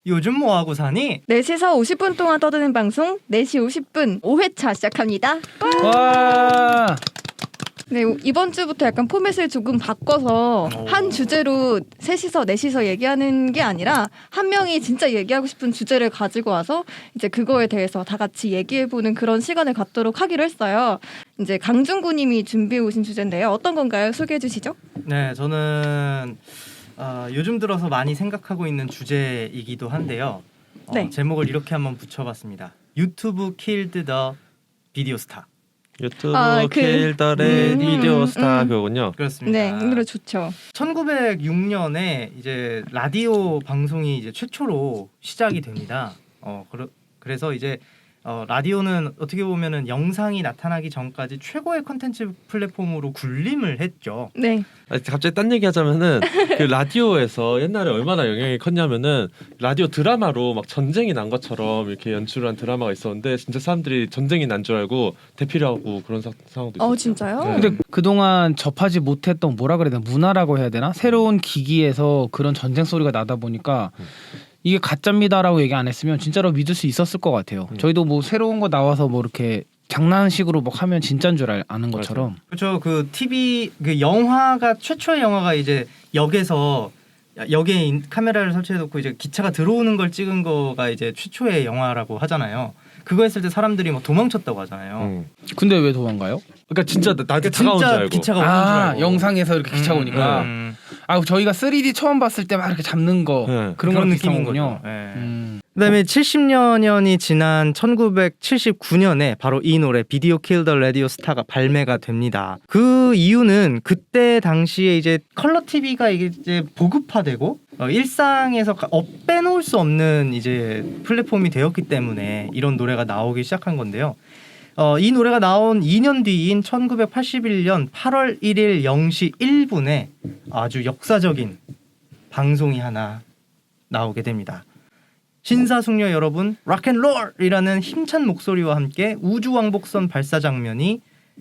요즘 뭐하고 사니? 4시서 50분 동안 떠드는 방송 4시 50분 5회차 시작합니다. 와. 네, 이번 주부터 약간 포맷을 조금 바꿔서 오. 한 주제로 3시서 4시서 얘기하는 게 아니라 한 명이 진짜 얘기하고 싶은 주제를 가지고 와서 이제 그거에 대해서 다 같이 얘기해보는 그런 시간을 갖도록 하기로 했어요. 이제 강준구 님이 준비해 오신 주제인데요. 어떤 건가요? 소개해 주시죠. 네, 저는 요즘 들어서 많이 생각하고 있는 주제이기도 한데요. 네. 제목을 이렇게 한번 붙여봤습니다. 유튜브 킬드 더 비디오 스타. 유튜브 그- 킬더의 비디오 스타 그거군요. 그렇습니다. 네, 이 노래 좋죠. 1906년에 이제 라디오 방송이 이제 최초로 시작이 됩니다. 그래서 이제 라디오는 어떻게 보면은 영상이 나타나기 전까지 최고의 컨텐츠 플랫폼으로 군림을 했죠. 네. 갑자기 딴 얘기 하자면은 그 라디오에서 옛날에 얼마나 영향이 컸냐면은 라디오 드라마로 막 전쟁이 난 것처럼 이렇게 연출한 드라마가 있었는데 진짜 사람들이 전쟁이 난 줄 알고 대피하고 그런 상황도 있었어요. 진짜요? 네. 근데 그동안 접하지 못했던 뭐라 그래야 되나 문화라고 해야 되나 새로운 기기에서 그런 전쟁 소리가 나다 보니까 이게 가짜입니다라고 얘기 안 했으면 진짜로 믿을 수 있었을 것 같아요. 저희도 뭐 새로운 거 나와서 뭐 이렇게 장난식으로 막 하면 진짜인 줄 아는 것처럼. 그렇죠. 그 TV 그 영화가 최초의 영화가 이제 역에서 역에 카메라를 설치해놓고 이제 기차가 들어오는 걸 찍은 거가 이제 최초의 영화라고 하잖아요. 그거 했을 때 사람들이 막 도망쳤다고 하잖아요. 근데 왜 도망가요? 그러니까 진짜 나한테 그러니까 다가온 줄 진짜 알고. 기차가 오는 줄 알고. 영상에서 이렇게 기차가 오니까. 아 저희가 3D 처음 봤을 때 막 이렇게 잡는 거 네. 그런 거 느낌인 느낌이군요. 거죠. 네. 그다음에 70년이 지난 1979년에 바로 이 노래 비디오 킬 더 라디오 스타가 발매가 됩니다. 그 이유는 그때 당시에 이제 컬러 TV가 이제 보급화되고 일상에서 빼놓을 수 없는 이제 플랫폼이 되었기 때문에 이런 노래가 나오기 시작한 건데요. 이 노래가 나온 2년 뒤인 1981년 8월 1일 0시 1분에 아주 역사적인 방송이 하나 나오게 됩니다. 신사숙녀 여러분, 락앤롤이라는 힘찬 목소리와 함께 우주왕복선 발사 장면이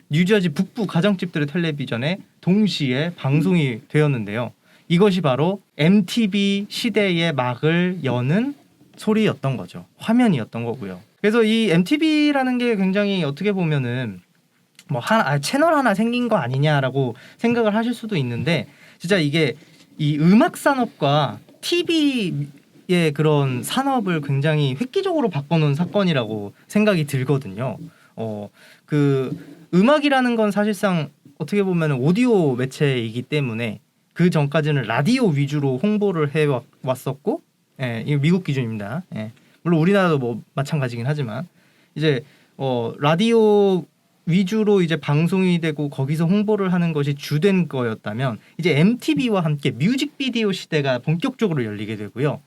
뉴저지 북부 가정집들의 텔레비전에 동시에 방송이 되었는데요. 이것이 바로 MTV 시대의 막을 여는 소리였던 거죠. 화면이었던 거고요. 그래서 이 MTV라는 게 굉장히 어떻게 보면은 뭐 채널 하나 생긴 거 아니냐라고 생각을 하실 수도 있는데 진짜 이게 이 음악 산업과 TV의 그런 산업을 굉장히 획기적으로 바꿔놓은 사건이라고 생각이 들거든요. 그 음악이라는 건 사실상 어떻게 보면 오디오 매체이기 때문에 그 전까지는 라디오 위주로 홍보를 해왔었고, 예, 이거 미국 기준입니다. 예. 물론 우리나라도 뭐 마찬가지긴 하지만 이제 라디오 위주로 이제 방송이 되고 거기서 홍보를 하는 것이 주된 거였다면 이제 MTV와 함께 뮤직비디오 시대가 본격적으로 열리게 되고요.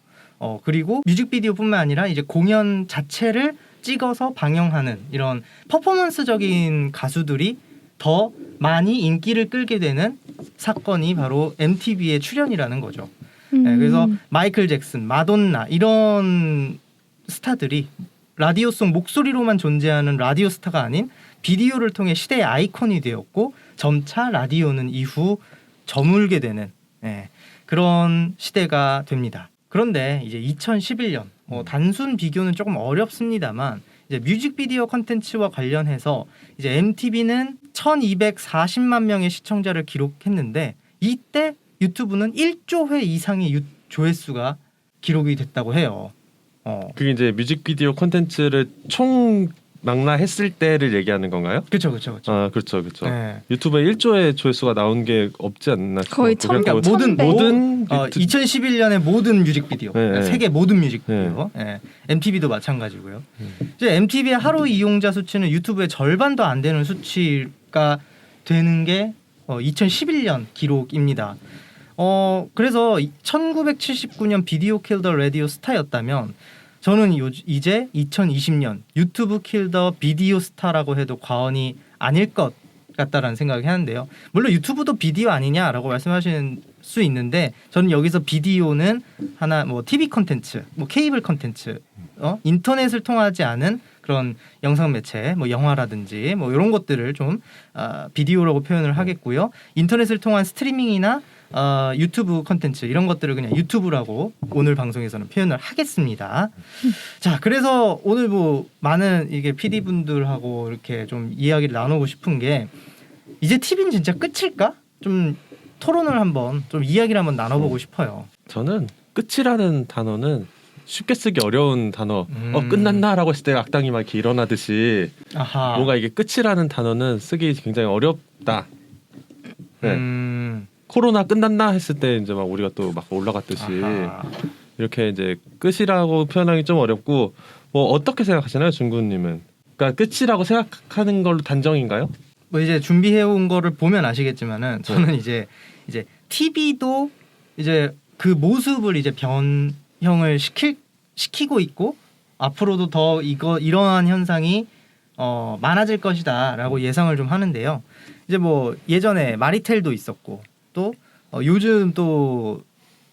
그리고 뮤직비디오뿐만 아니라 이제 공연 자체를 찍어서 방영하는 이런 퍼포먼스적인 가수들이 더 많이 인기를 끌게 되는 사건이 바로 MTV의 출연이라는 거죠. 네, 그래서 마이클 잭슨, 마돈나 이런 스타들이 라디오송 목소리로만 존재하는 라디오 스타가 아닌 비디오를 통해 시대의 아이콘이 되었고 점차 라디오는 이후 저물게 되는 그런 시대가 됩니다. 그런데 이제 2011년 단순 비교는 조금 어렵습니다만 이제 뮤직비디오 콘텐츠와 관련해서 이제 MTV는 1240만 명의 시청자를 기록했는데 이때 유튜브는 1조 회 이상의 조회수가 기록이 됐다고 해요. 그게 이제 뮤직비디오 콘텐츠를 총 망라했을 때를 얘기하는 건가요? 그렇죠. 아, 그렇죠. 네. 유튜브에 1조의 조회수가 나온 게 없지 않나 싶어요. 거의 그러니까 천 배? 모든 2011년의 모든 뮤직비디오, 네. 세계 모든 뮤직비디오, MTV도 마찬가지고요. 이제 MTV의 하루 이용자 수치는 유튜브의 절반도 안 되는 수치가 되는 게 2011년 기록입니다. 그래서 1979년 비디오 킬 더 라디오 스타였다면 저는 이제 2020년 유튜브 킬 더 비디오 스타라고 해도 과언이 아닐 것 같다라는 생각이 하는데요. 물론 유튜브도 비디오 아니냐라고 말씀하시는 수 있는데 저는 여기서 비디오는 하나 뭐 TV 콘텐츠, 뭐 케이블 콘텐츠, 인터넷을 통하지 않은 그런 영상 매체, 뭐 영화라든지 뭐 이런 것들을 좀 비디오라고 표현을 하겠고요. 인터넷을 통한 스트리밍이나 유튜브 컨텐츠 이런 것들을 그냥 유튜브라고 오늘 방송에서는 표현을 하겠습니다. 자, 그래서 오늘 뭐 많은 이게 PD 분들하고 이렇게 좀 이야기를 나누고 싶은 게 이제 TV는 진짜 끝일까? 좀 토론을 한번 좀 이야기를 한번 나눠보고 싶어요. 저는 끝이라는 단어는 쉽게 쓰기 어려운 단어. 끝났나라고 했을 때 악당이 막 이렇게 일어나듯이 아하. 뭔가 이게 끝이라는 단어는 쓰기 굉장히 어렵다. 네. 코로나 끝났나 했을 때 이제 막 우리가 또 막 올라갔듯이 아하. 이렇게 이제 끝이라고 표현하기 좀 어렵고 뭐 어떻게 생각하시나요, 중구님은? 그러니까 끝이라고 생각하는 걸로 단정인가요? 뭐 이제 준비해온 거를 보면 아시겠지만은 저는 이제 TV도 이제 그 모습을 이제 변형을 시키고 있고 앞으로도 더 이러한 현상이 많아질 것이다라고 예상을 좀 하는데요. 이제 뭐 예전에 마리텔도 있었고 또 요즘 또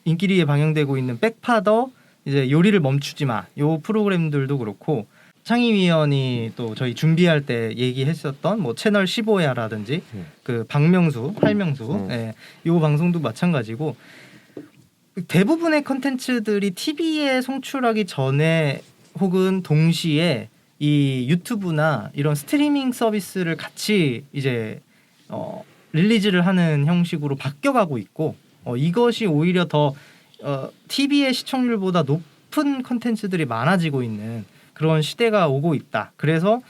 인기리에 방영되고 있는 백파더 이제 요리를 멈추지 마 요 프로그램들도 그렇고 창의위원이 또 저희 준비할 때 얘기했었던 뭐 채널 15야라든지 그 박명수, 활명수 요 방송도 마찬가지고 대부분의 컨텐츠들이 TV에 송출하기 전에 혹은 동시에 이 유튜브나 이런 스트리밍 서비스를 같이 이제 릴리즈를 하는 형식으로 바뀌어가고 있고 이것이 오히려 더 TV의 시청률보다 높은 컨텐츠들이 많아지고 있는 그런 시대가 오고 있다. 그래서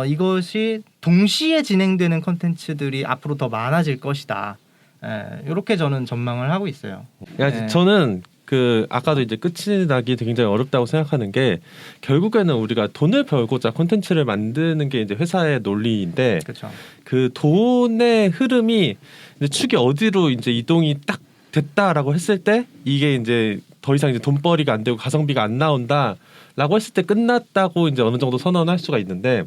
이것이 동시에 진행되는 컨텐츠들이 앞으로 더 많아질 것이다. 이렇게 저는 전망을 하고 있어요. 야, 저는 그 아까도 이제 끝이 나기 굉장히 어렵다고 생각하는 게 결국에는 우리가 돈을 벌고자 콘텐츠를 만드는 게 이제 회사의 논리인데 그렇죠. 그 돈의 흐름이 이제 축이 어디로 이제 이동이 딱 됐다라고 했을 때 이게 이제 더 이상 이제 돈벌이가 안 되고 가성비가 안 나온다라고 했을 때 끝났다고 이제 어느 정도 선언할 수가 있는데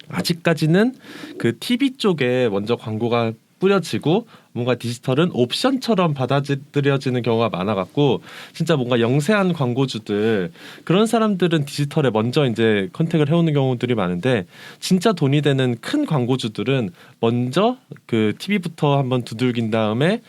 아직까지는 그 TV 쪽에 먼저 광고가 뿌려지고 뭔가 디지털은 옵션처럼 받아들여지는 경우가 많아갖고 진짜 뭔가 영세한 광고주들 그런 사람들은 디지털에 먼저 이제 컨택을 해오는 경우들이 많은데 진짜 돈이 되는 큰 광고주들은 먼저 그 TV부터 한번 두들긴 다음에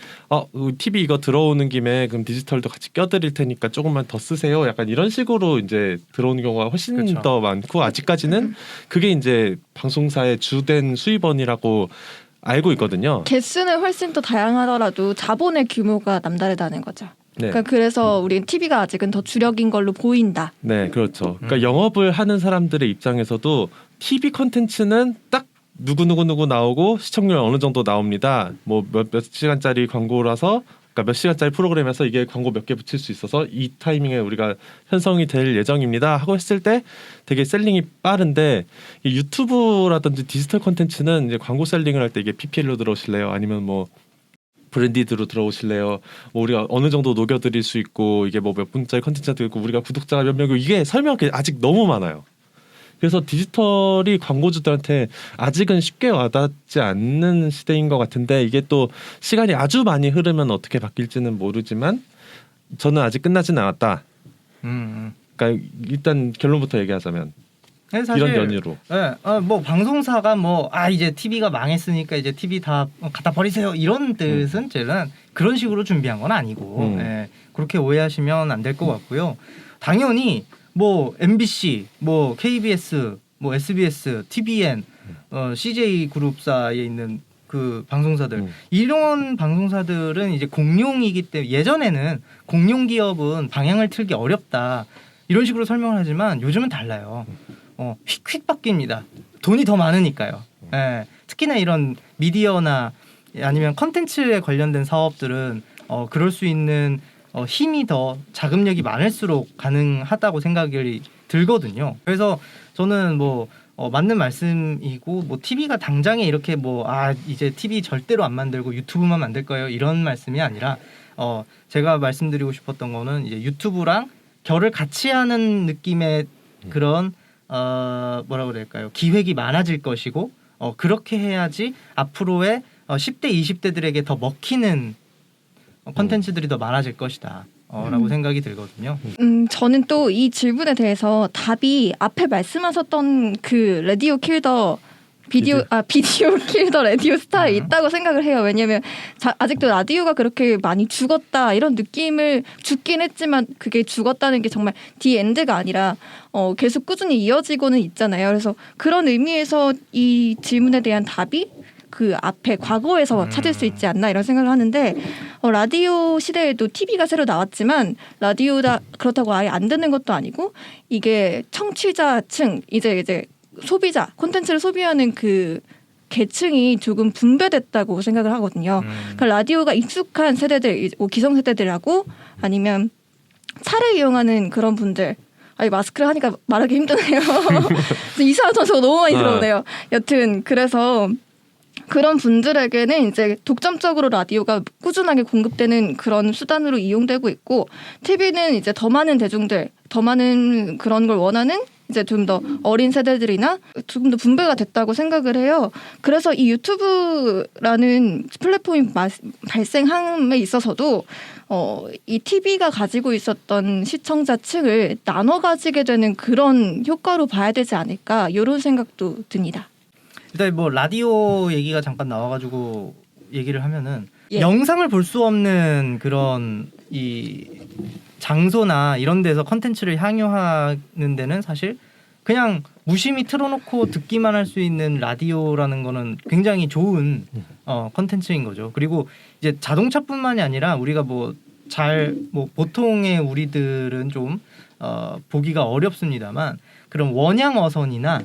TV 이거 들어오는 김에 그럼 디지털도 같이 껴드릴 테니까 조금만 더 쓰세요. 약간 이런 식으로 이제 들어오는 경우가 훨씬 그렇죠. 더 많고 아직까지는 그게 이제 방송사의 주된 수입원이라고 알고 있거든요. 개수는 훨씬 더 다양하더라도 자본의 규모가 남다르다는 거죠. 네. 그러니까 그래서 우린 TV가 아직은 더 주력인 걸로 보인다. 네, 그렇죠. 그러니까 영업을 하는 사람들의 입장에서도 TV 컨텐츠는 딱 누구 나오고 시청률 어느 정도 나옵니다. 뭐 몇 시간짜리 광고라서 그러니까 몇 시간짜리 프로그램에서 이게 광고 몇 개 붙일 수 있어서 이 타이밍에 우리가 편성이 될 예정입니다 하고 했을 때 되게 셀링이 빠른데 이 유튜브라든지 디지털 콘텐츠는 이제 광고 셀링을 할 때 이게 PPL로 들어오실래요? 아니면 뭐 브랜디드로 들어오실래요? 뭐 우리가 어느 정도 녹여드릴 수 있고 이게 뭐 몇 분짜리 콘텐츠가 있고 우리가 구독자가 몇 명이고 이게 설명이 아직 너무 많아요. 그래서 디지털이 광고주들한테 아직은 쉽게 와닿지 않는 시대인 것 같은데 이게 또 시간이 아주 많이 흐르면 어떻게 바뀔지는 모르지만 저는 아직 끝나진 않았다. 그러니까 일단 결론부터 얘기하자면 사실, 이런 연유로. 뭐 방송사가 이제 TV가 망했으니까 이제 TV 다 갖다 버리세요 이런 뜻은 저는 그런 식으로 준비한 건 아니고 그렇게 오해하시면 안 될 것 같고요. 당연히 뭐 MBC, 뭐 KBS, 뭐 SBS, TVN, CJ 그룹사에 있는 그 방송사들 이런 방송사들은 이제 공룡이기 때문에 예전에는 공룡 기업은 방향을 틀기 어렵다 이런 식으로 설명을 하지만 요즘은 달라요. 휙휙 바뀝니다. 돈이 더 많으니까요. 특히나 이런 미디어나 아니면 컨텐츠에 관련된 사업들은 그럴 수 있는 힘이 더 자금력이 많을수록 가능하다고 생각이 들거든요. 그래서 저는 맞는 말씀이고 TV가 당장에 이렇게 이제 TV 절대로 안 만들고 유튜브만 만들 거예요 이런 말씀이 아니라 제가 말씀드리고 싶었던 거는 이제 유튜브랑 결을 같이 하는 느낌의 그런 뭐라고 그럴까요? 기획이 많아질 것이고 그렇게 해야지 앞으로의 10대 20대들에게 더 먹히는 컨텐츠들이 더 많아질 것이다 라고 생각이 들거든요. 저는 또 이 질문에 대해서 답이 앞에 말씀하셨던 그 라디오 킬더 비디오 킬 더 라디오 스타에 있다고 생각을 해요. 왜냐면 아직도 라디오가 그렇게 많이 죽었다 이런 느낌을 죽긴 했지만 그게 죽었다는 게 정말 디 엔드가 아니라 계속 꾸준히 이어지고는 있잖아요. 그래서 그런 의미에서 이 질문에 대한 답이 그 앞에 과거에서 찾을 수 있지 않나 이런 생각을 하는데 라디오 시대에도 TV가 새로 나왔지만 라디오다 그렇다고 아예 안 듣는 것도 아니고 이게 청취자층 이제 소비자 콘텐츠를 소비하는 그 계층이 조금 분배됐다고 생각을 하거든요. 그러니까 라디오가 익숙한 세대들, 기성세대들하고 아니면 차를 이용하는 그런 분들. 아니 마스크를 하니까 말하기 힘드네요. 이상한 단어가 너무 많이 들어오네요. 여튼 그래서 그런 분들에게는 이제 독점적으로 라디오가 꾸준하게 공급되는 그런 수단으로 이용되고 있고 TV는 이제 더 많은 대중들, 더 많은 그런 걸 원하는 이제 좀 더 어린 세대들이나 조금 더 분배가 됐다고 생각을 해요. 그래서 이 유튜브라는 플랫폼이 발생함에 있어서도 이 TV가 가지고 있었던 시청자층을 나눠 가지게 되는 그런 효과로 봐야 되지 않을까 이런 생각도 듭니다. 일단 뭐 라디오 얘기가 잠깐 나와가지고 얘기를 하면은 예. 영상을 볼 수 없는 그런 이 장소나 이런 데서 컨텐츠를 향유하는 데는 사실 그냥 무심히 틀어놓고 듣기만 할 수 있는 라디오라는 거는 굉장히 좋은 컨텐츠인 거죠. 그리고 이제 자동차뿐만이 아니라 우리가 뭐 보통의 우리들은 좀 보기가 어렵습니다만 그런 원양 어선이나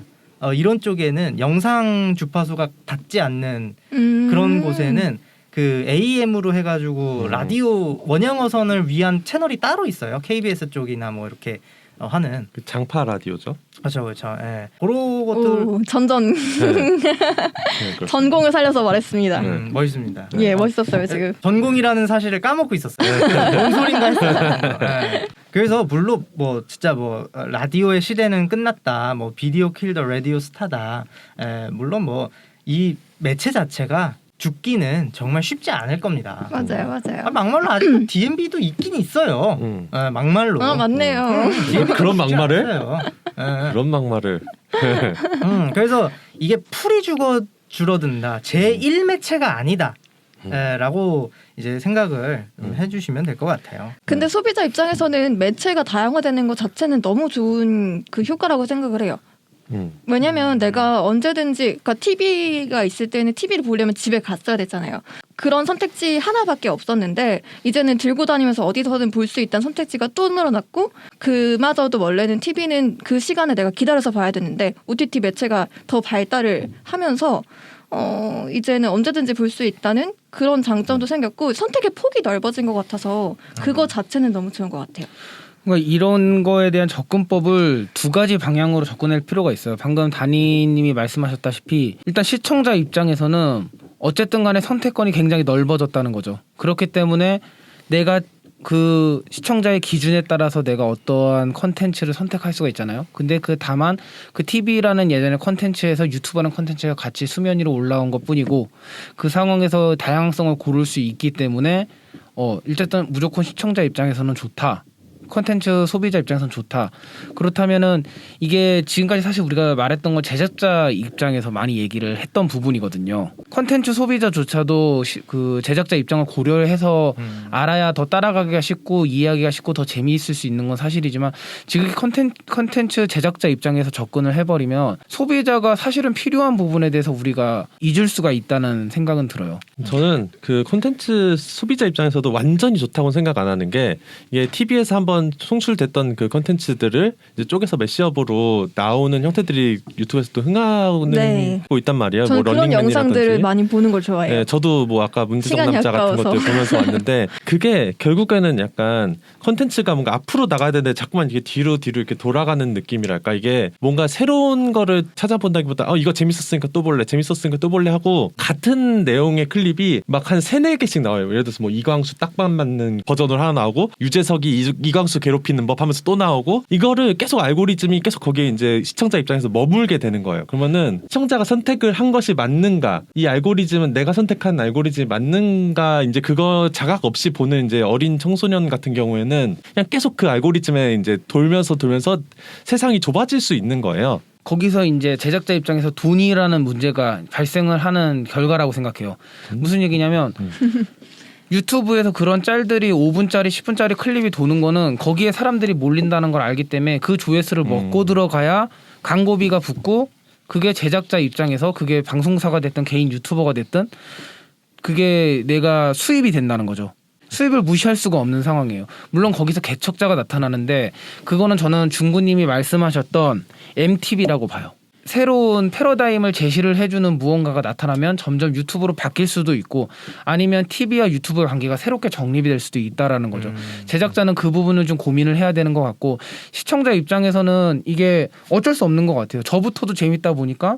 이런 쪽에는 영상 주파수가 닿지 않는 그런 곳에는 그 AM으로 해가지고 라디오 원양어선을 위한 채널이 따로 있어요. KBS 쪽이나 뭐 이렇게 하는 그 장파 라디오죠. 그렇죠. 예. 그런 것들 전전 그렇습니다. 전공을 살려서 말했습니다. 멋있습니다. 예, 멋있었어요 지금. 전공이라는 사실을 까먹고 있었어요. 뭔 소린가 했어요. 예. 그래서 물론 뭐 진짜 뭐 라디오의 시대는 끝났다. 뭐 비디오 킬 더 라디오 스타다. 물론 뭐 이 매체 자체가 죽기는 정말 쉽지 않을 겁니다. 맞아요. 막말로 아직도 DMB도 있긴 있어요. 막말로. 맞네요. 그런 막말을? 예. 그런 막말을. 그래서 이게 풀이 줄어든다. 제1 매체가 아니다. 라고 이제 생각을 해주시면 될 것 같아요. 근데 소비자 입장에서는 매체가 다양화되는 것 자체는 너무 좋은 그 효과라고 생각을 해요. 왜냐면 내가 언제든지 그러니까 TV가 있을 때는 TV를 보려면 집에 갔어야 됐잖아요. 그런 선택지 하나밖에 없었는데 이제는 들고 다니면서 어디서든 볼 수 있다는 선택지가 또 늘어났고 그마저도 원래는 TV는 그 시간에 내가 기다려서 봐야 되는데 OTT 매체가 더 발달을 하면서 이제는 언제든지 볼 수 있다는 그런 장점도 생겼고 선택의 폭이 넓어진 것 같아서 그거 자체는 너무 좋은 것 같아요. 그러니까 이런 거에 대한 접근법을 두 가지 방향으로 접근할 필요가 있어요. 방금 다니님이 말씀하셨다시피 일단 시청자 입장에서는 어쨌든 간에 선택권이 굉장히 넓어졌다는 거죠. 그렇기 때문에 내가 그 시청자의 기준에 따라서 내가 어떠한 컨텐츠를 선택할 수가 있잖아요. 근데 다만 그 TV라는 예전의 컨텐츠에서 유튜브라는 컨텐츠가 같이 수면 위로 올라온 것뿐이고 그 상황에서 다양성을 고를 수 있기 때문에 일단 무조건 시청자 입장에서는 좋다. 콘텐츠 소비자 입장에서는 좋다. 그렇다면은 이게 지금까지 사실 우리가 말했던 건 제작자 입장에서 많이 얘기를 했던 부분이거든요. 콘텐츠 소비자조차도 그 제작자 입장을 고려해서 알아야 더 따라가기가 쉽고 이해하기가 쉽고 더 재미있을 수 있는 건 사실이지만 지금 콘텐츠 제작자 입장에서 접근을 해버리면 소비자가 사실은 필요한 부분에 대해서 우리가 잊을 수가 있다는 생각은 들어요. 저는 그 콘텐츠 소비자 입장에서도 완전히 좋다고 생각 안 하는 게 이게 TV에서 한번 송출됐던 그 콘텐츠들을 이제 쪼개서 매시업으로 나오는 형태들이 유튜브에서 또 흥하고 있단 말이에요. 저는 뭐 그런 영상들을 많이 보는 걸 좋아해요. 네, 저도 뭐 아까 문제적 남자 같은 것들 보면서 왔는데 그게 결국에는 약간 콘텐츠가 뭔가 앞으로 나가야 되는데 자꾸만 이게 뒤로 이렇게 돌아가는 느낌이랄까. 이게 뭔가 새로운 거를 찾아본다기보다 이거 재밌었으니까 또 볼래 하고 같은 내용의 클립이 막 한 3-4개씩 나와요. 예를 들어서 뭐 이광수 딱밤 맞는 버전으로 하나 나오고 유재석이 이광수 김범수 괴롭히는 법 하면서 또 나오고 이거를 계속 알고리즘이 계속 거기에 이제 시청자 입장에서 머물게 되는 거예요. 그러면은 시청자가 선택을 한 것이 맞는가, 이 알고리즘은 내가 선택한 알고리즘이 맞는가, 이제 그거 자각 없이 보는 이제 어린 청소년 같은 경우에는 그냥 계속 그 알고리즘에 이제 돌면서 세상이 좁아질 수 있는 거예요. 거기서 이제 제작자 입장에서 돈이라는 문제가 발생을 하는 결과라고 생각해요. 무슨 얘기냐면 유튜브에서 그런 짤들이 5분짜리 10분짜리 클립이 도는 거는 거기에 사람들이 몰린다는 걸 알기 때문에 그 조회수를 먹고 들어가야 광고비가 붙고, 그게 제작자 입장에서 그게 방송사가 됐든 개인 유튜버가 됐든 그게 내가 수입이 된다는 거죠. 수입을 무시할 수가 없는 상황이에요. 물론 거기서 개척자가 나타나는데 그거는 저는 중구님이 말씀하셨던 MTV라고 봐요. 새로운 패러다임을 제시를 해주는 무언가가 나타나면 점점 유튜브로 바뀔 수도 있고, 아니면 TV와 유튜브의 관계가 새롭게 정립이 될 수도 있다라는 거죠. 제작자는 그 부분을 좀 고민을 해야 되는 것 같고, 시청자 입장에서는 이게 어쩔 수 없는 것 같아요. 저부터도 재밌다 보니까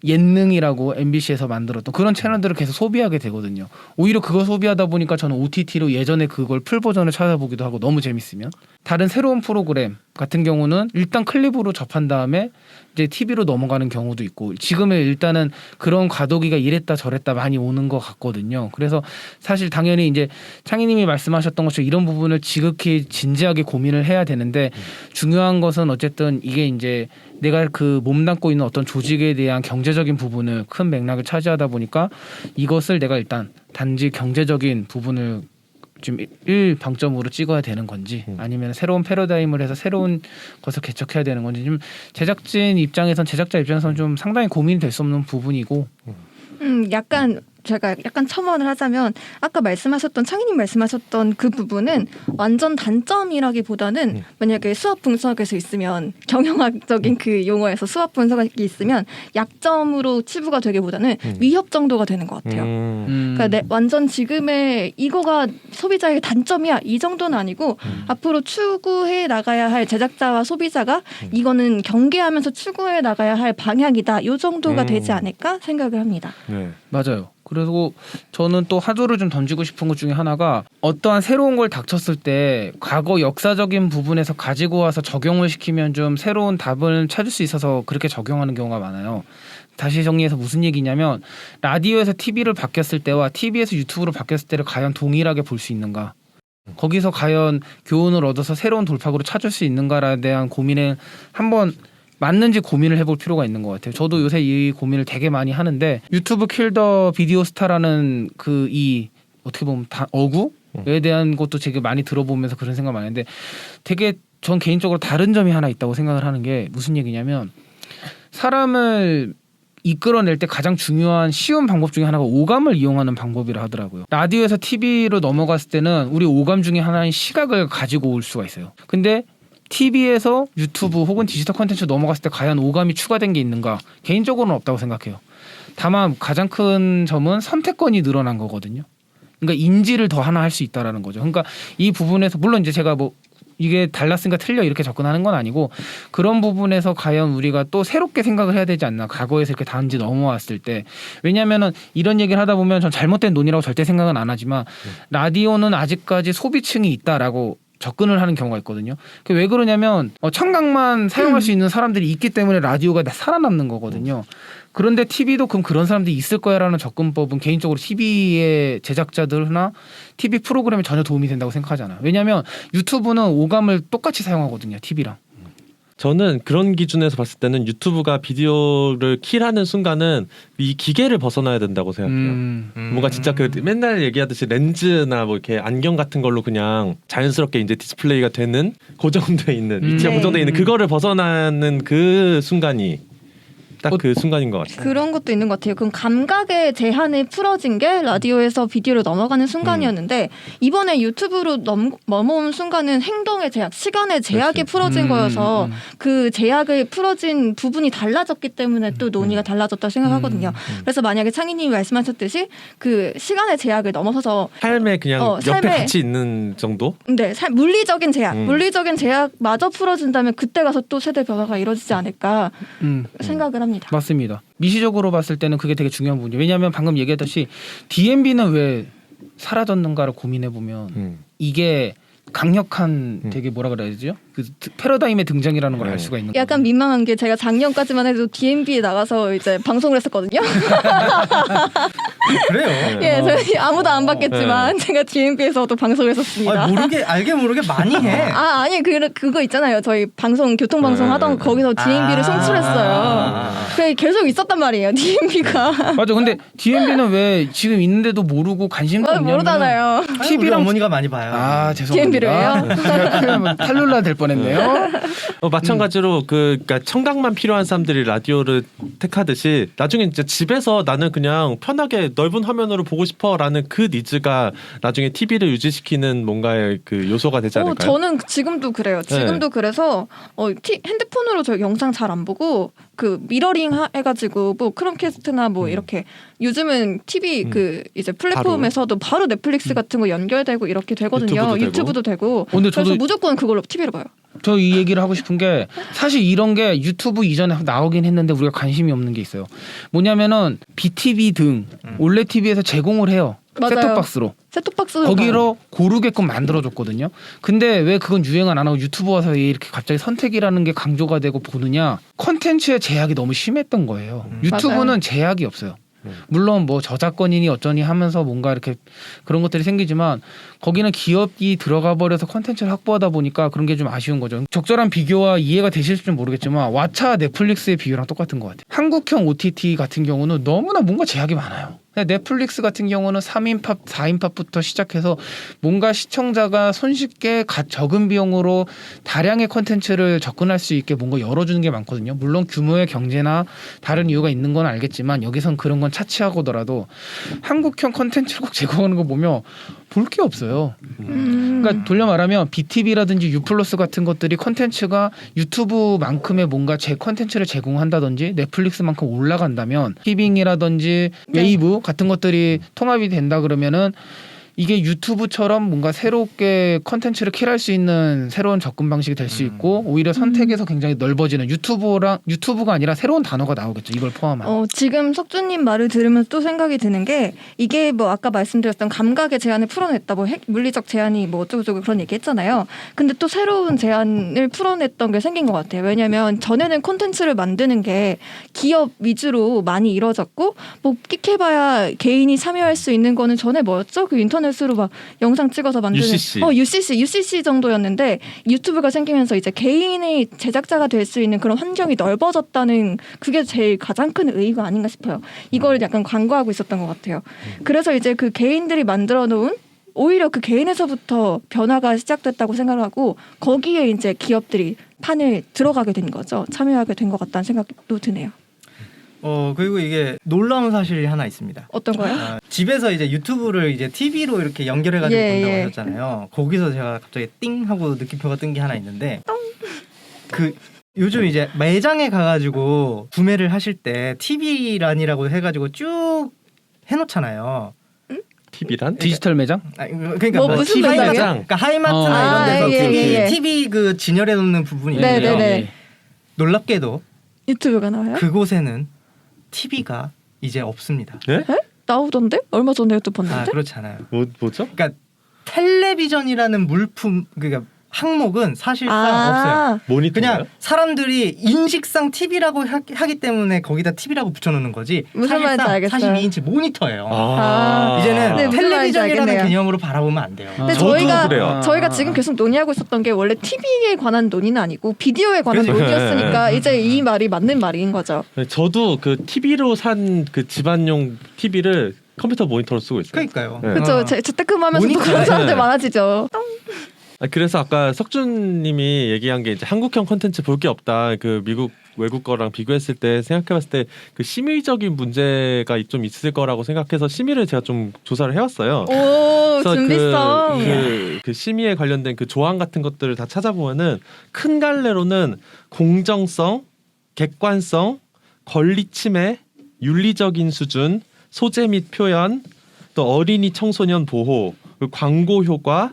예능이라고 MBC에서 만들었던 그런 채널들을 계속 소비하게 되거든요. 오히려 그거 소비하다 보니까 저는 OTT로 예전에 그걸 풀 버전을 찾아보기도 하고, 너무 재밌으면 다른 새로운 프로그램 같은 경우는 일단 클립으로 접한 다음에 이제 TV로 넘어가는 경우도 있고, 지금은 일단은 그런 과도기가 이랬다 저랬다 많이 오는 것 같거든요. 그래서 사실 당연히 이제 창희님이 말씀하셨던 것처럼 이런 부분을 지극히 진지하게 고민을 해야 되는데, 중요한 것은 어쨌든 이게 이제 내가 그 몸담고 있는 어떤 조직에 대한 경제적인 부분을 큰 맥락을 차지하다 보니까 이것을 내가 일단 단지 경제적인 부분을 좀 일방점으로 찍어야 되는 건지, 아니면 새로운 패러다임을 해서 새로운 것을 개척해야 되는 건지, 좀 제작자 입장에서는 좀 상당히 고민이 될 수 없는 부분이고. 제가 약간 첨언을 하자면, 아까 말씀하셨던 창희님 말씀하셨던 그 부분은 완전 단점이라기보다는 만약에 수학 분석에서 있으면, 경영학적인 그 용어에서 수학 분석이 있으면 약점으로 치부가 되기보다는 위협 정도가 되는 것 같아요. 그러니까 완전 지금의 이거가 소비자의 단점이야 이 정도는 아니고, 앞으로 추구해 나가야 할 제작자와 소비자가 이거는 경계하면서 추구해 나가야 할 방향이다, 이 정도가 되지 않을까 생각을 합니다. 네. 맞아요. 그리고 저는 또 하도를 좀 던지고 싶은 것 중에 하나가, 어떠한 새로운 걸 닥쳤을 때 과거 역사적인 부분에서 가지고 와서 적용을 시키면 좀 새로운 답을 찾을 수 있어서 그렇게 적용하는 경우가 많아요. 다시 정리해서 무슨 얘기냐면, 라디오에서 TV를 바뀌었을 때와 TV에서 유튜브로 바뀌었을 때를 과연 동일하게 볼 수 있는가, 거기서 과연 교훈을 얻어서 새로운 돌파구를 찾을 수 있는가에 대한 고민을 한번 맞는지 고민을 해볼 필요가 있는 것 같아요. 저도 요새 이 고민을 되게 많이 하는데, 유튜브 킬 더 비디오 스타라는 그 이 어떻게 보면 어구에 대한 것도 되게 많이 들어보면서 그런 생각 많이 했는데, 되게 전 개인적으로 다른 점이 하나 있다고 생각을 하는 게 무슨 얘기냐면, 사람을 이끌어낼 때 가장 중요한 쉬운 방법 중에 하나가 오감을 이용하는 방법이라 하더라고요. 라디오에서 TV로 넘어갔을 때는 우리 오감 중에 하나인 시각을 가지고 올 수가 있어요. 근데 TV에서 유튜브 혹은 디지털 콘텐츠 넘어갔을 때 과연 오감이 추가된 게 있는가? 개인적으로는 없다고 생각해요. 다만 가장 큰 점은 선택권이 늘어난 거거든요. 그러니까 인지를 더 하나 할 수 있다라는 거죠. 그러니까 이 부분에서 물론 이제 제가 뭐 이게 달랐으니까 틀려 이렇게 접근하는 건 아니고, 그런 부분에서 과연 우리가 또 새롭게 생각을 해야 되지 않나, 과거에서 이렇게 단지 넘어왔을 때. 왜냐하면은 이런 얘기를 하다 보면 전 잘못된 논의라고 절대 생각은 안 하지만, 라디오는 아직까지 소비층이 있다라고 접근을 하는 경우가 있거든요. 그게 왜 그러냐면 청각만 사용할 수 있는 사람들이 있기 때문에 라디오가 살아남는 거거든요. 그런데 TV도 그럼 그런 사람들이 있을 거야라는 접근법은 개인적으로 TV의 제작자들이나 TV 프로그램에 전혀 도움이 된다고 생각하지 않아요. 왜냐하면 유튜브는 오감을 똑같이 사용하거든요, TV랑. 저는 그런 기준에서 봤을 때는 유튜브가 비디오를 킬하는 순간은 이 기계를 벗어나야 된다고 생각해요. 뭔가 진짜 그 맨날 얘기하듯이 렌즈나 뭐 이렇게 안경 같은 걸로 그냥 자연스럽게 이제 디스플레이가 되는, 고정돼 있는 위치가 고정돼 있는 그거를 벗어나는 그 순간이 딱 그 순간인 것 같아요. 그런 것도 있는 것 같아요. 그럼 감각의 제한이 풀어진 게 라디오에서 비디오로 넘어가는 순간이었는데, 이번에 유튜브로 넘어온 순간은 행동의 제약, 시간의 제약이 풀어진 거여서 그 제약을 풀어진 부분이 달라졌기 때문에 또 논의가 달라졌다고 생각하거든요. 그래서 만약에 창희님이 말씀하셨듯이 그 시간의 제약을 넘어서서 삶에 그냥 옆에 같이 있는 정도? 네, 물리적인 제약마저 풀어진다면 그때 가서 또 세대 변화가 이루어지지 않을까 생각을 합니다. 맞습니다. 미시적으로 봤을 때는 그게 되게 중요한 부분이에요. 왜냐하면 방금 얘기했듯이 DMB는 왜 사라졌는가를 고민해 보면 이게 강력한 되게 뭐라 그래야 되죠? 그 패러다임의 등장이라는 걸 알 수가 있는 거예요. 약간 민망한 게 제가 작년까지만 해도 DMB에 나가서 이제 방송을 했었거든요. 그래요. 예, 저희 아무도 안 봤겠지만 제가 DMB에서도 방송을 했었습니다. 아, 모르게 알게 모르게 많이 해. 아니 그거 있잖아요. 저희 교통 방송 하던 거기서 DMB를 송출했어요. 그게 계속 있었단 말이에요. DMB가. 맞아. 근데 DMB는 왜 지금 있는데도 모르고 관심도 없냐면 모르잖아요. 우리 TV랑 어머니가 많이 봐요. 아 죄송합니다. DMB를 해요? 제가 탈룰라 될 뻔했네요. 마찬가지로 그러니까 청각만 필요한 사람들이 라디오를 택하듯이 나중에 이제 집에서 나는 그냥 편하게 넓은 화면으로 보고 싶어라는 그 니즈가 나중에 TV를 유지시키는 뭔가의 그 요소가 되지 않을까요? 저는 지금도 그래요. 지금도 그래서 핸드폰으로 저 영상 잘 안 보고 그 미러링 해가지고 뭐 크롬캐스트나 뭐 이렇게 요즘은 TV 그 이제 플랫폼에서도 바로 넷플릭스 같은 거 연결되고 이렇게 되거든요. 유튜브도 되고. 근데 그래서 저도 무조건 그걸로 TV를 봐요. 저 이 얘기를 하고 싶은 게 사실 이런 게 유튜브 이전에 나오긴 했는데 우리가 관심이 없는 게 있어요. 뭐냐면은 BTV 등 올레 TV에서 제공을 해요. 맞아요. 셋톱박스로. 셋톱박스로 거기로 고르게끔 만들어줬거든요. 근데 왜 그건 유행을 안 하고 유튜브 와서 왜 이렇게 갑자기 선택이라는 게 강조가 되고 보느냐? 컨텐츠의 제약이 너무 심했던 거예요. 유튜브는 맞아요. 제약이 없어요. 물론 뭐 저작권이니 어쩌니 하면서 뭔가 이렇게 그런 것들이 생기지만 거기는 기업이 들어가 버려서 컨텐츠를 확보하다 보니까 그런 게 좀 아쉬운 거죠. 적절한 비교와 이해가 되실지 좀 모르겠지만 왓챠 넷플릭스의 비교랑 똑같은 것 같아요. 한국형 OTT 같은 경우는 너무나 뭔가 제약이 많아요. 넷플릭스 같은 경우는 3인팝, 4인팝부터 시작해서 뭔가 시청자가 손쉽게 적은 비용으로 다량의 콘텐츠를 접근할 수 있게 뭔가 열어주는 게 많거든요. 물론 규모의 경제나 다른 이유가 있는 건 알겠지만 여기선 그런 건 차치하고더라도 한국형 콘텐츠를 꼭 제공하는 거 보면 볼 게 없어요. 그러니까 돌려 말하면 BTV라든지 유플러스 같은 것들이 콘텐츠가 유튜브만큼의 뭔가 제 콘텐츠를 제공한다든지 넷플릭스만큼 올라간다면 티빙이라든지 웨이브 같은 것들이 통합이 된다 그러면은 이게 유튜브처럼 뭔가 새롭게 컨텐츠를 킬할 수 있는 새로운 접근 방식이 될 수 있고 오히려 선택에서 굉장히 넓어지는 유튜브가 아니라 새로운 단어가 나오겠죠. 이걸 포함한. 지금 석준님 말을 들으면서 또 생각이 드는 게 이게 뭐 아까 말씀드렸던 감각의 제한을 풀어냈다 뭐 물리적 제한이 뭐 어쩌고저쩌고 그런 얘기 했잖아요. 근데 또 새로운 제한을 풀어냈던 게 생긴 것 같아요. 왜냐하면 전에는 콘텐츠를 만드는 게 기업 위주로 많이 이루어졌고 뭐 끽해봐야 개인이 참여할 수 있는 거는 전에 뭐였죠? 그 인터넷으로 막 영상 찍어서 만드는 UCC 정도였는데 유튜브가 생기면서 이제 개인이 제작자가 될 수 있는 그런 환경이 넓어졌다는 그게 제일 가장 큰 의의가 아닌가 싶어요. 이걸 약간 광고하고 있었던 것 같아요. 그래서 이제 그 개인들이 만들어 놓은 오히려 그 개인에서부터 변화가 시작됐다고 생각하고 거기에 이제 기업들이 판을 들어가게 된 거죠. 참여하게 된 것 같다는 생각도 드네요. 그리고 이게 놀라운 사실이 하나 있습니다. 어떤 거요? 집에서 이제 유튜브를 이제 TV로 이렇게 연결해가지고 본다고 예. 하셨잖아요. 거기서 제가 갑자기 띵 하고 느낌표가 뜬 게 하나 있는데, 그 요즘 이제 매장에 가가지고 구매를 하실 때 TV란이라고 해가지고 쭉 해놓잖아요. TV란? 디지털 매장? 그러니까 뭐 무슨 TV 매장이요? 매장? 그러니까 하이마트나 이런 데서 예. TV 그 진열해 놓는 부분이 있는데요. 네네네. 놀랍게도 유튜브가 나와요? 그곳에는 TV가 이제 없습니다. 네? 나오던데? 얼마 전에 또 봤는데? 그렇지 않아요. 뭐죠? 그러니까 텔레비전이라는 물품 그러니까 항목은 사실상 없어요. 모니터요? 그냥 사람들이 인식상 TV라고 하기 때문에 거기다 TV라고 붙여놓는 거지. 무슨 말인지 알겠어요. 42인치 모니터예요. 네, 이제는 무슨 말인지 텔레비전이라는 알겠네요. 개념으로 바라보면 안 돼요. 근데 저도 저희가 그래요. 지금 계속 논의하고 있었던 게 원래 TV에 관한 논의는 아니고 비디오에 관한 그치. 논의였으니까 이제 이 말이 맞는 말인 거죠. 저도 그 TV로 산 그 집안용 TV를 컴퓨터 모니터로 쓰고 있어요. 그러니까요. 네. 그렇죠. 재택근무하면서 또 모니터. 그런 사람들 네. 많아지죠. 그래서 아까 석준님이 얘기한 게 이제 한국형 콘텐츠 볼 게 없다. 그 미국 외국 거랑 비교했을 때 생각해봤을 때 그 심의적인 문제가 좀 있을 거라고 생각해서 심의를 제가 좀 조사를 해왔어요. 오 그래서 준비성. 그 심의에 관련된 그 조항 같은 것들을 다 찾아보면은 큰 갈래로는 공정성, 객관성, 권리 침해, 윤리적인 수준, 소재 및 표현, 또 어린이 청소년 보호, 그리고 광고 효과,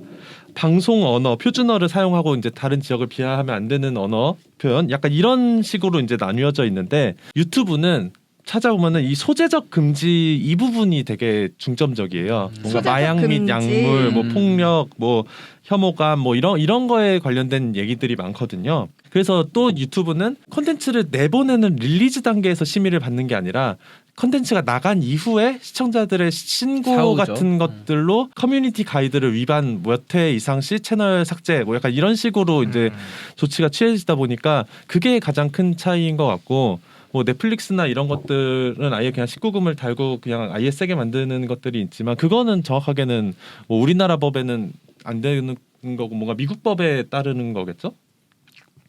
방송 언어, 표준어를 사용하고 이제 다른 지역을 비하하면 안 되는 언어 표현, 약간 이런 식으로 이제 나뉘어져 있는데 유튜브는 찾아보면은 이 소재적 금지 이 부분이 되게 중점적이에요. 뭔가 소재적 마약 및 금지. 약물, 뭐 폭력, 뭐 혐오감, 뭐 이런 거에 관련된 얘기들이 많거든요. 그래서 또 유튜브는 콘텐츠를 내보내는 릴리즈 단계에서 심의를 받는 게 아니라 콘텐츠가 나간 이후에 시청자들의 신고 사후죠. 같은 것들로 커뮤니티 가이드를 위반 몇 회 이상 시 채널 삭제 뭐 약간 이런 식으로 이제 조치가 취해지다 보니까 그게 가장 큰 차이인 것 같고 뭐 넷플릭스나 이런 것들은 아예 그냥 19금을 달고 그냥 아예 세게 만드는 것들이 있지만 그거는 정확하게는 뭐 우리나라 법에는 안 되는 거고 뭔가 미국 법에 따르는 거겠죠?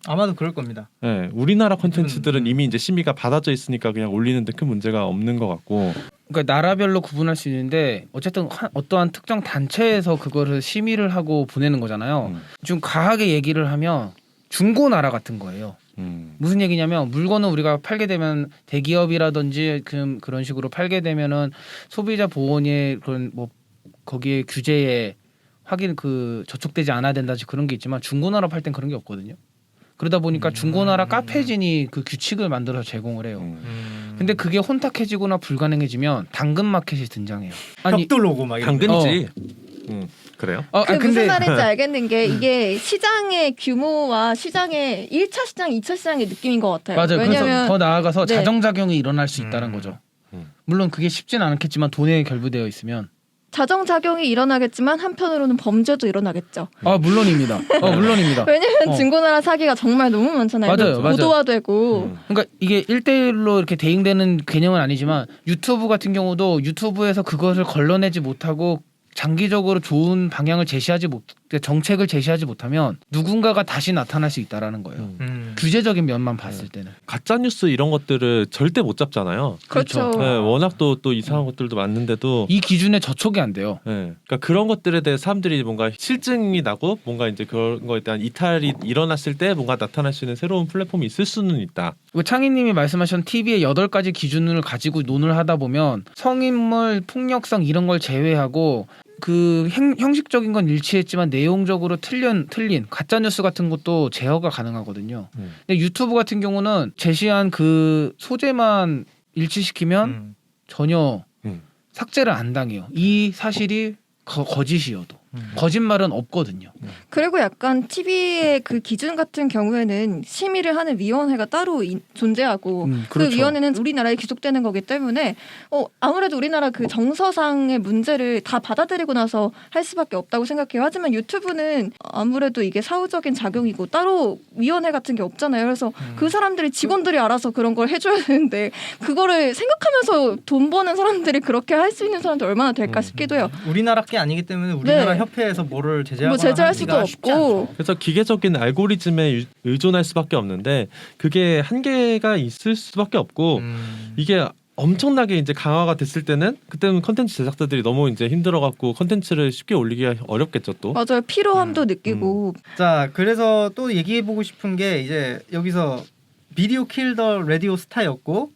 아마도 그럴 겁니다. 네, 우리나라 콘텐츠들은 음. 이미 이제 심의가 받아져 있으니까 그냥 올리는데 큰 문제가 없는 것 같고. 그러니까 나라별로 구분할 수 있는데 어쨌든 어떠한 특정 단체에서 그거를 심의를 하고 보내는 거잖아요. 좀 과하게 얘기를 하면 중고나라 같은 거예요. 무슨 얘기냐면 물건을 우리가 팔게 되면 대기업이라든지 그런 식으로 팔게 되면은 소비자 보호원의 그런 뭐 거기에 규제에 확인 저촉되지 않아야 된다지 그런 게 있지만 중고나라 팔 땐 그런 게 없거든요. 그러다 보니까 중고나라 카페진이 그 규칙을 만들어서 제공을 해요. 근데 그게 혼탁해지거나 불가능해지면 당근마켓이 등장해요. 벽돌 오고 막 이런 거. 당근이지. 그래요? 무슨 말인지 알겠는 게 이게 시장의 규모와 시장의 1차 시장, 2차 시장의 느낌인 것 같아요. 맞아요. 왜냐면 그래서 더 나아가서 네. 자정작용이 일어날 수 있다는 거죠. 물론 그게 쉽진 않겠지만 돈에 결부되어 있으면 자정작용이 일어나겠지만 한편으로는 범죄도 일어나겠죠. 물론입니다. 물론입니다. 왜냐면 중고나라 사기가 정말 너무 많잖아요. 맞아요, 맞아요. 고도화되고 그러니까 이게 1대1로 이렇게 대응되는 개념은 아니지만 유튜브 같은 경우도 유튜브에서 그것을 걸러내지 못하고 장기적으로 좋은 방향을 정책을 제시하지 못하면 누군가가 다시 나타날 수 있다라는 거예요. 규제적인 면만 봤을 때는. 가짜 뉴스 이런 것들을 절대 못 잡잖아요. 그렇죠. 네, 워낙 또 이상한 것들도 많은데도 이 기준에 저촉이 안 돼요. 네, 그러니까 그런 것들에 대해 사람들이 뭔가 실증이 나고 뭔가 이제 그런 거에 대한 이탈이 일어났을 때 뭔가 나타날 수 있는 새로운 플랫폼이 있을 수는 있다. 창희님이 말씀하신 TV의 8가지 기준을 가지고 논을 하다 보면 성인물, 폭력성 이런 걸 제외하고 그 형식적인 건 일치했지만 내용적으로 틀린 가짜 뉴스 같은 것도 제어가 가능하거든요. 근데 유튜브 같은 경우는 제시한 그 소재만 일치시키면 전혀 삭제를 안 당해요. 이 사실이 거짓이어도 거짓말은 없거든요. 그리고 약간 TV의 그 기준 같은 경우에는 심의를 하는 위원회가 따로 존재하고 그렇죠. 그 위원회는 우리나라에 귀속되는 거기 때문에 아무래도 우리나라 그 정서상의 문제를 다 받아들이고 나서 할 수밖에 없다고 생각해요. 하지만 유튜브는 아무래도 이게 사후적인 작용이고 따로 위원회 같은 게 없잖아요. 그래서 그 사람들이 직원들이 알아서 그런 걸 해줘야 되는데 그거를 생각하면서 돈 버는 사람들이 그렇게 할 수 있는 사람들 얼마나 될까 싶기도 해요. 우리나라 게 아니기 때문에 우리나라 네. 협회에서 뭐를 제재하거나 뭐 제재할 수도 하기가 쉽지 않죠. 없고 그래서 기계적인 알고리즘에 의존할 수밖에 없는데 그게 한계가 있을 수밖에 없고 이게 엄청나게 이제 강화가 됐을 때는 그때는 컨텐츠 제작자들이 너무 이제 힘들어갖고 컨텐츠를 쉽게 올리기가 어렵겠죠 또. 맞아요. 피로함도 느끼고 자, 그래서 또 얘기해보고 싶은 게 이제 여기서 비디오 킬 더 라디오 스타였고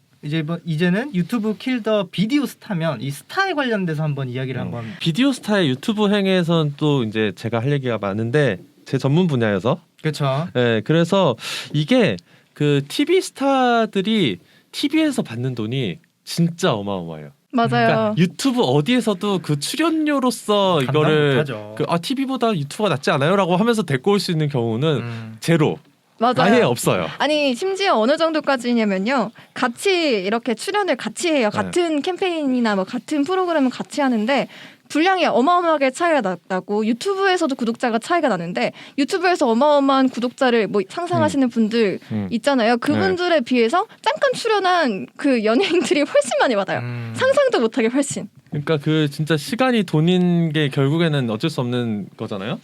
이제는 유튜브 킬 더 비디오 스타면 이 스타에 관련돼서 한번 이야기를 한번. 비디오 스타의 유튜브 행에선 또 이제 제가 할 얘기가 많은데 제 전문 분야여서. 그렇죠. 네, 그래서 이게 그 TV 스타들이 TV에서 받는 돈이 진짜 어마어마해요. 맞아요. 그러니까 유튜브 어디에서도 그 출연료로서 이거를 못하죠. TV보다 유튜브가 낫지 않아요라고 하면서 데리고 올 수 있는 경우는 제로. 맞아요. 아예 없어요. 아니 심지어 어느 정도까지냐면요. 같이 이렇게 출연을 같이 해요. 같은 캠페인이나 뭐 같은 프로그램을 같이 하는데 분량이 어마어마하게 차이가 나고 유튜브에서도 구독자가 차이가 나는데 유튜브에서 어마어마한 구독자를 뭐 상상하시는 분들 있잖아요. 그분들에 비해서 잠깐 출연한 그 연예인들이 훨씬 많이 받아요. 상상도 못하게 훨씬. 그러니까 그 진짜 시간이 돈인 게 결국에는 어쩔 수 없는 거잖아요.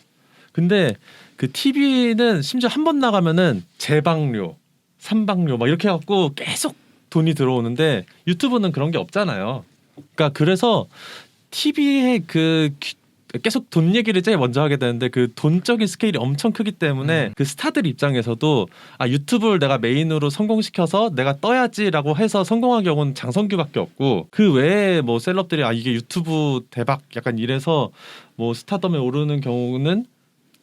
근데 그 TV는 심지어 한 번 나가면은 재방료, 삼방료 막 이렇게 해갖고 계속 돈이 들어오는데 유튜브는 그런 게 없잖아요. 그러니까 그래서 TV의 그 계속 돈 얘기를 제일 먼저 하게 되는데 그 돈적인 스케일이 엄청 크기 때문에 그 스타들 입장에서도 유튜브를 내가 메인으로 성공시켜서 내가 떠야지라고 해서 성공한 경우는 장성규밖에 없고 그 외에 뭐 셀럽들이 이게 유튜브 대박 약간 이래서 뭐 스타덤에 오르는 경우는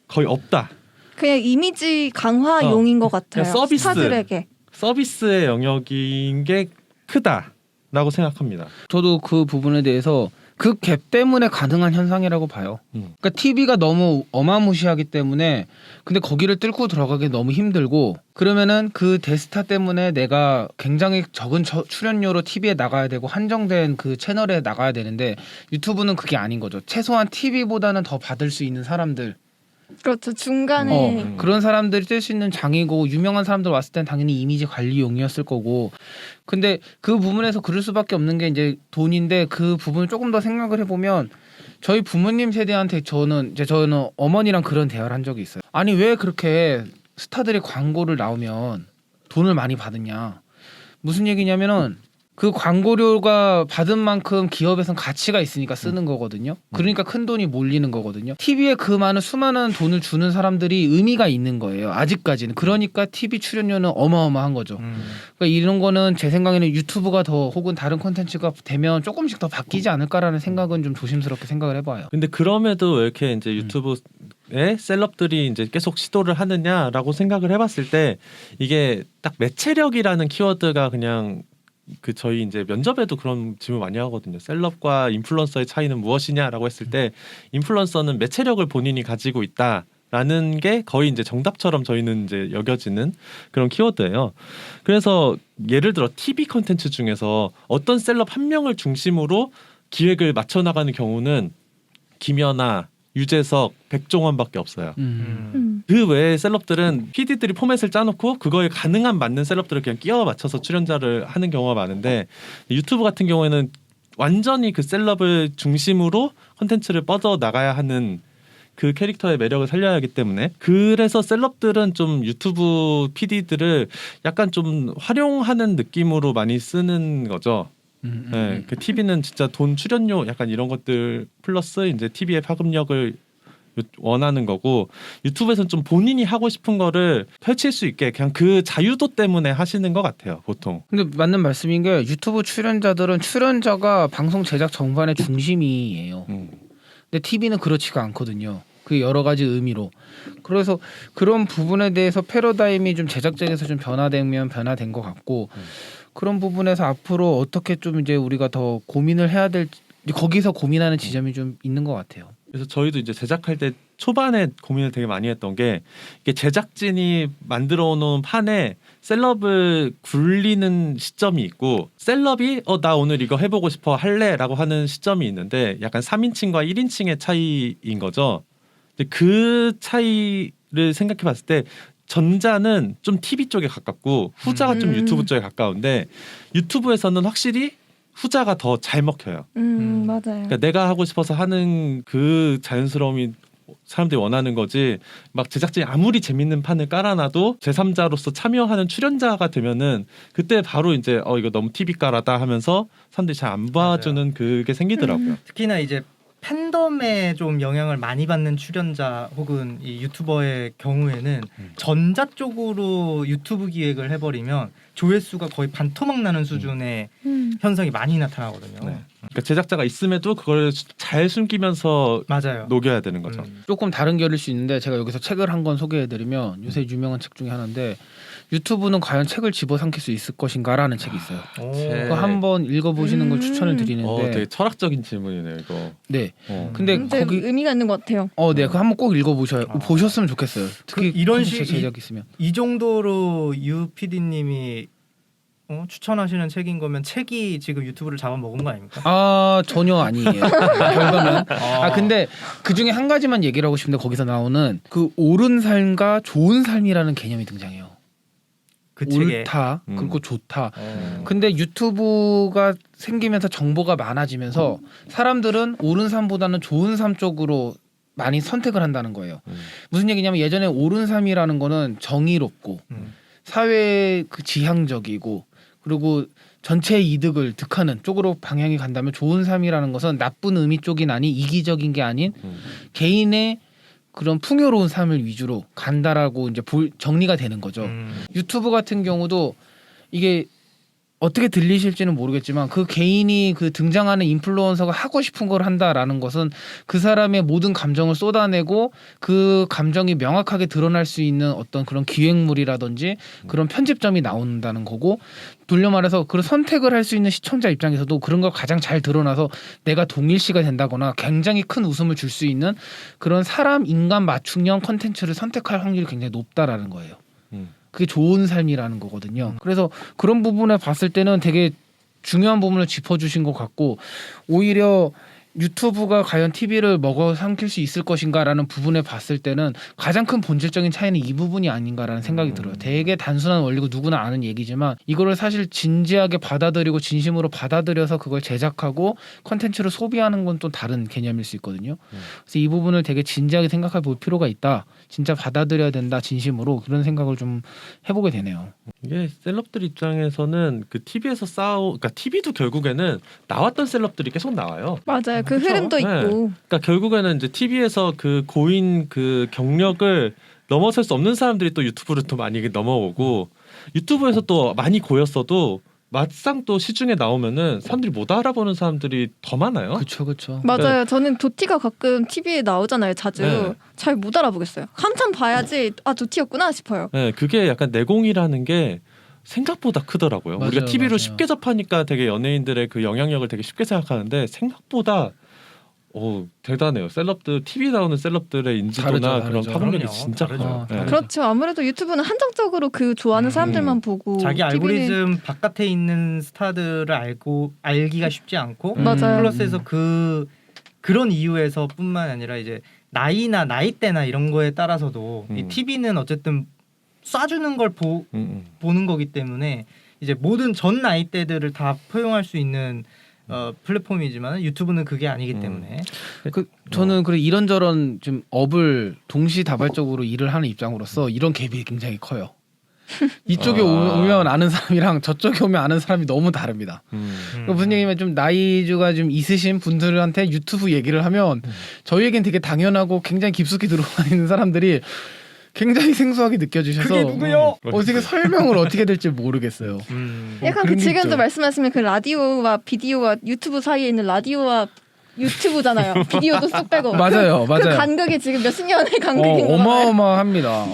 거의 없다. 그냥 이미지 강화용인 것 같아요. 서비스. 스타들에게. 서비스의 영역인 게 크다. 라고 생각합니다. 저도 그 부분에 대해서 그 갭 때문에 가능한 현상이라고 봐요. 그러니까 TV가 너무 어마무시하기 때문에 근데 거기를 뚫고 들어가기 너무 힘들고 그러면은 그 대스타 때문에 내가 굉장히 적은 출연료로 TV에 나가야 되고 한정된 그 채널에 나가야 되는데 유튜브는 그게 아닌 거죠. 최소한 TV보다는 더 받을 수 있는 사람들 그렇죠. 중간에 그런 사람들이 뜰 수 있는 장이고 유명한 사람들 왔을 땐 당연히 이미지 관리용이었을 거고 근데 그 부분에서 그럴 수밖에 없는 게 이제 돈인데 그 부분을 조금 더 생각을 해보면 저희 부모님 세대한테 저는 어머니랑 그런 대화를 한 적이 있어요. 아니 왜 그렇게 스타들이 광고를 나오면 돈을 많이 받느냐 무슨 얘기냐면은 그 광고료가 받은 만큼 기업에선 가치가 있으니까 쓰는 거거든요. 그러니까 큰 돈이 몰리는 거거든요. TV에 그 많은 수많은 돈을 주는 사람들이 의미가 있는 거예요. 아직까지는. 그러니까 TV 출연료는 어마어마한 거죠. 그러니까 이런 거는 제 생각에는 유튜브가 더 혹은 다른 콘텐츠가 되면 조금씩 더 바뀌지 않을까라는 생각은 좀 조심스럽게 생각을 해봐요. 근데 그럼에도 왜 이렇게 이제 유튜브에 셀럽들이 이제 계속 시도를 하느냐라고 생각을 해봤을 때 이게 딱 매체력이라는 키워드가 그냥 그 저희 이제 면접에도 그런 질문 많이 하거든요. 셀럽과 인플루언서의 차이는 무엇이냐라고 했을 때 인플루언서는 매체력을 본인이 가지고 있다라는 게 거의 이제 정답처럼 저희는 이제 여겨지는 그런 키워드예요. 그래서 예를 들어 TV 콘텐츠 중에서 어떤 셀럽 한 명을 중심으로 기획을 맞춰 나가는 경우는 김연아, 유재석, 백종원밖에 없어요. 그 외에 셀럽들은 PD들이 포맷을 짜놓고 그거에 가능한 맞는 셀럽들을 그냥 끼워 맞춰서 출연자를 하는 경우가 많은데 유튜브 같은 경우에는 완전히 그 셀럽을 중심으로 콘텐츠를 뻗어 나가야 하는 그 캐릭터의 매력을 살려야 하기 때문에 그래서 셀럽들은 좀 유튜브 PD들을 약간 좀 활용하는 느낌으로 많이 쓰는 거죠. 네, 그 TV는 진짜 돈 출연료 약간 이런 것들 플러스 이제 TV의 파급력을 원하는 거고 유튜브에서는 좀 본인이 하고 싶은 거를 펼칠 수 있게 그냥 그 자유도 때문에 하시는 것 같아요 보통. 근데 맞는 말씀인 게 유튜브 출연자들은 출연자가 방송 제작 전반의 중심이에요. 근데 TV는 그렇지가 않거든요. 그 여러 가지 의미로. 그래서 그런 부분에 대해서 패러다임이 좀 제작진에서 좀 변화되면 변화된 것 같고 그런 부분에서 앞으로 어떻게 좀 이제 우리가 더 고민을 해야 될 거기서 고민하는 지점이 좀 있는 것 같아요. 그래서 저희도 이제 제작할 때 초반에 고민을 되게 많이 했던 게 이게 제작진이 만들어 놓은 판에 셀럽을 굴리는 시점이 있고 셀럽이 나 오늘 이거 해보고 싶어 할래라고 하는 시점이 있는데 약간 3인칭과 1인칭의 차이인 거죠. 근데 그 차이를 생각해 봤을 때 전자는 좀 TV 쪽에 가깝고 후자가 좀 유튜브 쪽에 가까운데 유튜브에서는 확실히 후자가 더 잘 먹혀요. 맞아요. 그러니까 내가 하고 싶어서 하는 그 자연스러움이 사람들이 원하는 거지 막 제작진이 아무리 재밌는 판을 깔아놔도 제3자로서 참여하는 출연자가 되면은 그때 바로 이제 이거 너무 TV 깔아다 하면서 사람들이 잘 안 봐주는 그게 생기더라고요. 특히나 이제 팬덤에 좀 영향을 많이 받는 출연자 혹은 이 유튜버의 경우에는 전자 쪽으로 유튜브 기획을 해버리면 조회수가 거의 반토막 나는 수준의 현상이 많이 나타나거든요. 네. 그러니까 제작자가 있음에도 그걸 잘 숨기면서 맞아요. 녹여야 되는 거죠. 조금 다른 결일 수 있는데 제가 여기서 책을 한 권 소개해드리면 요새 유명한 책 중에 하나인데 유튜브는 과연 책을 집어삼킬 수 있을 것인가라는 책이 있어요. 그거 한번 읽어보시는 걸 추천을 드리는데 되게 철학적인 질문이네요 이거. 네. 근데 근데 거기 의미가 있는 것 같아요. 네, 그거 한번 꼭 읽어보셔요. 보셨으면 좋겠어요. 특히 이런 콘텐츠 제작 있으면. 이 정도로 유 PD님이 추천하시는 책인 거면 책이 지금 유튜브를 잡아먹은 거 아닙니까? 전혀 아니에요. 결과는. 근데 그 중에 한 가지만 얘기를 하고 싶은데 거기서 나오는 그 옳은 삶과 좋은 삶이라는 개념이 등장해요. 그 책에 옳다 그리고 좋다. 근데 유튜브가 생기면서 정보가 많아지면서 사람들은 옳은 삶보다는 좋은 삶 쪽으로 많이 선택을 한다는 거예요. 무슨 얘기냐면 예전에 옳은 삶이라는 거는 정의롭고 사회 그 지향적이고 그리고 전체 이득을 득하는 쪽으로 방향이 간다면 좋은 삶이라는 것은 나쁜 의미 쪽이 아닌 이기적인 게 아닌 개인의 그런 풍요로운 삶을 위주로 간다라고 이제 정리가 되는 거죠. 유튜브 같은 경우도 이게 어떻게 들리실지는 모르겠지만 그 개인이 그 등장하는 인플루언서가 하고 싶은 걸 한다라는 것은 그 사람의 모든 감정을 쏟아내고 그 감정이 명확하게 드러날 수 있는 어떤 그런 기획물이라든지 그런 편집점이 나온다는 거고, 돌려 말해서 그 선택을 할 수 있는 시청자 입장에서도 그런 걸 가장 잘 드러나서 내가 동일시가 된다거나 굉장히 큰 웃음을 줄 수 있는 그런 사람 인간 맞춤형 컨텐츠를 선택할 확률이 굉장히 높다라는 거예요. 그게 좋은 삶이라는 거거든요. 그래서 그런 부분에 봤을 때는 되게 중요한 부분을 짚어주신 것 같고, 오히려 유튜브가 과연 TV를 먹어 삼킬 수 있을 것인가라는 부분에 봤을 때는 가장 큰 본질적인 차이는 이 부분이 아닌가라는 생각이 들어요. 되게 단순한 원리고 누구나 아는 얘기지만 이거를 사실 진지하게 받아들이고 진심으로 받아들여서 그걸 제작하고 컨텐츠를 소비하는 건 또 다른 개념일 수 있거든요. 그래서 이 부분을 되게 진지하게 생각해 볼 필요가 있다. 진짜 받아들여야 된다, 진심으로. 그런 생각을 좀 해보게 되네요. 이게 셀럽들 입장에서는 그 TV에서 그러니까 TV도 결국에는 나왔던 셀럽들이 계속 나와요. 맞아요. 그 그쵸? 흐름도 있고. 그러니까 결국에는 이제 TV에서 그 고인 그 경력을 넘어설 수 없는 사람들이 또 유튜브를 또 많이 넘어오고, 유튜브에서 또 많이 고였어도 막상 또 시중에 나오면은 사람들이 못 알아보는 사람들이 더 많아요. 그렇죠. 맞아요. 저는 도티가 가끔 TV에 나오잖아요. 자주. 네. 잘 못 알아보겠어요. 한참 봐야지 아 도티였구나 싶어요. 네, 그게 약간 내공이라는 게 생각보다 크더라고요. 맞아요, 우리가 TV로 맞아요. 쉽게 접하니까 되게 연예인들의 그 영향력을 되게 쉽게 생각하는데 생각보다 대단해요. 셀럽들, TV 나오는 셀럽들의 인지도나 다르죠, 그런 다르죠. 파급력이 그럼요. 진짜 다르죠. 커요. 네. 그렇죠. 아무래도 유튜브는 한정적으로 그 좋아하는 사람들만 보고 자기 TV는 알고리즘 바깥에 있는 스타들을 알기가 쉽지 않고 맞아요. 플러스에서 그런 이유에서뿐만 아니라 이제 나이나 나이대나 이런 거에 따라서도 이 TV는 어쨌든 쏴주는 걸 보는 거기 때문에 이제 모든 전 나이대들을 다 포용할 수 있는 플랫폼이지만 유튜브는 그게 아니기 때문에 저는 그래 이런저런 좀 업을 동시다발적으로 일을 하는 입장으로서 이런 갭이 굉장히 커요. 이쪽에 오면 아는 사람이랑 저쪽에 오면 아는 사람이 너무 다릅니다. 그러니까 무슨 얘기냐면 좀 나이가 좀 있으신 분들한테 유튜브 얘기를 하면 저희에겐 되게 당연하고 굉장히 깊숙이 들어가 있는 사람들이 굉장히 생소하게 느껴지셔서 그게 누구요? 어떻게 설명을 어떻게 될지 모르겠어요. 약간 그런 그 게 지금도 있죠. 말씀하시면 그 라디오와 비디오와 유튜브 사이에 있는 라디오와 유튜브잖아요. 비디오도 쏙 빼고. 맞아요, 그 맞아요. 간극이 지금 몇십 년의 간극인 거잖아요. 어마어마합니다.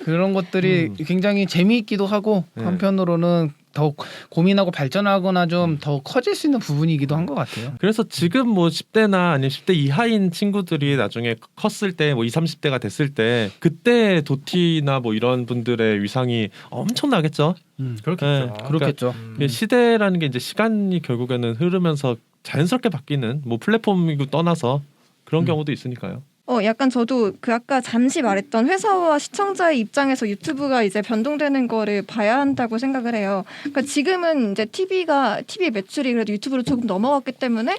그런 것들이 굉장히 재미있기도 하고 한편으로는 더 고민하고 발전하거나 좀 더 커질 수 있는 부분이기도 한 것 같아요. 그래서 지금 뭐 10대나 아니면 10대 이하인 친구들이 나중에 컸을 때 뭐 20, 30대가 됐을 때 그때 도티나 뭐 이런 분들의 위상이 엄청나겠죠. 그렇겠죠. 네, 그렇겠죠. 이게 시대라는 게 이제 시간이 결국에는 흐르면서 자연스럽게 바뀌는 뭐 플랫폼이고 떠나서 그런 경우도 있으니까요. 약간 저도 그 아까 잠시 말했던 회사와 시청자의 입장에서 유튜브가 이제 변동되는 거를 봐야 한다고 생각을 해요. 그러니까 지금은 이제 TV 매출이 그래도 유튜브로 조금 넘어갔기 때문에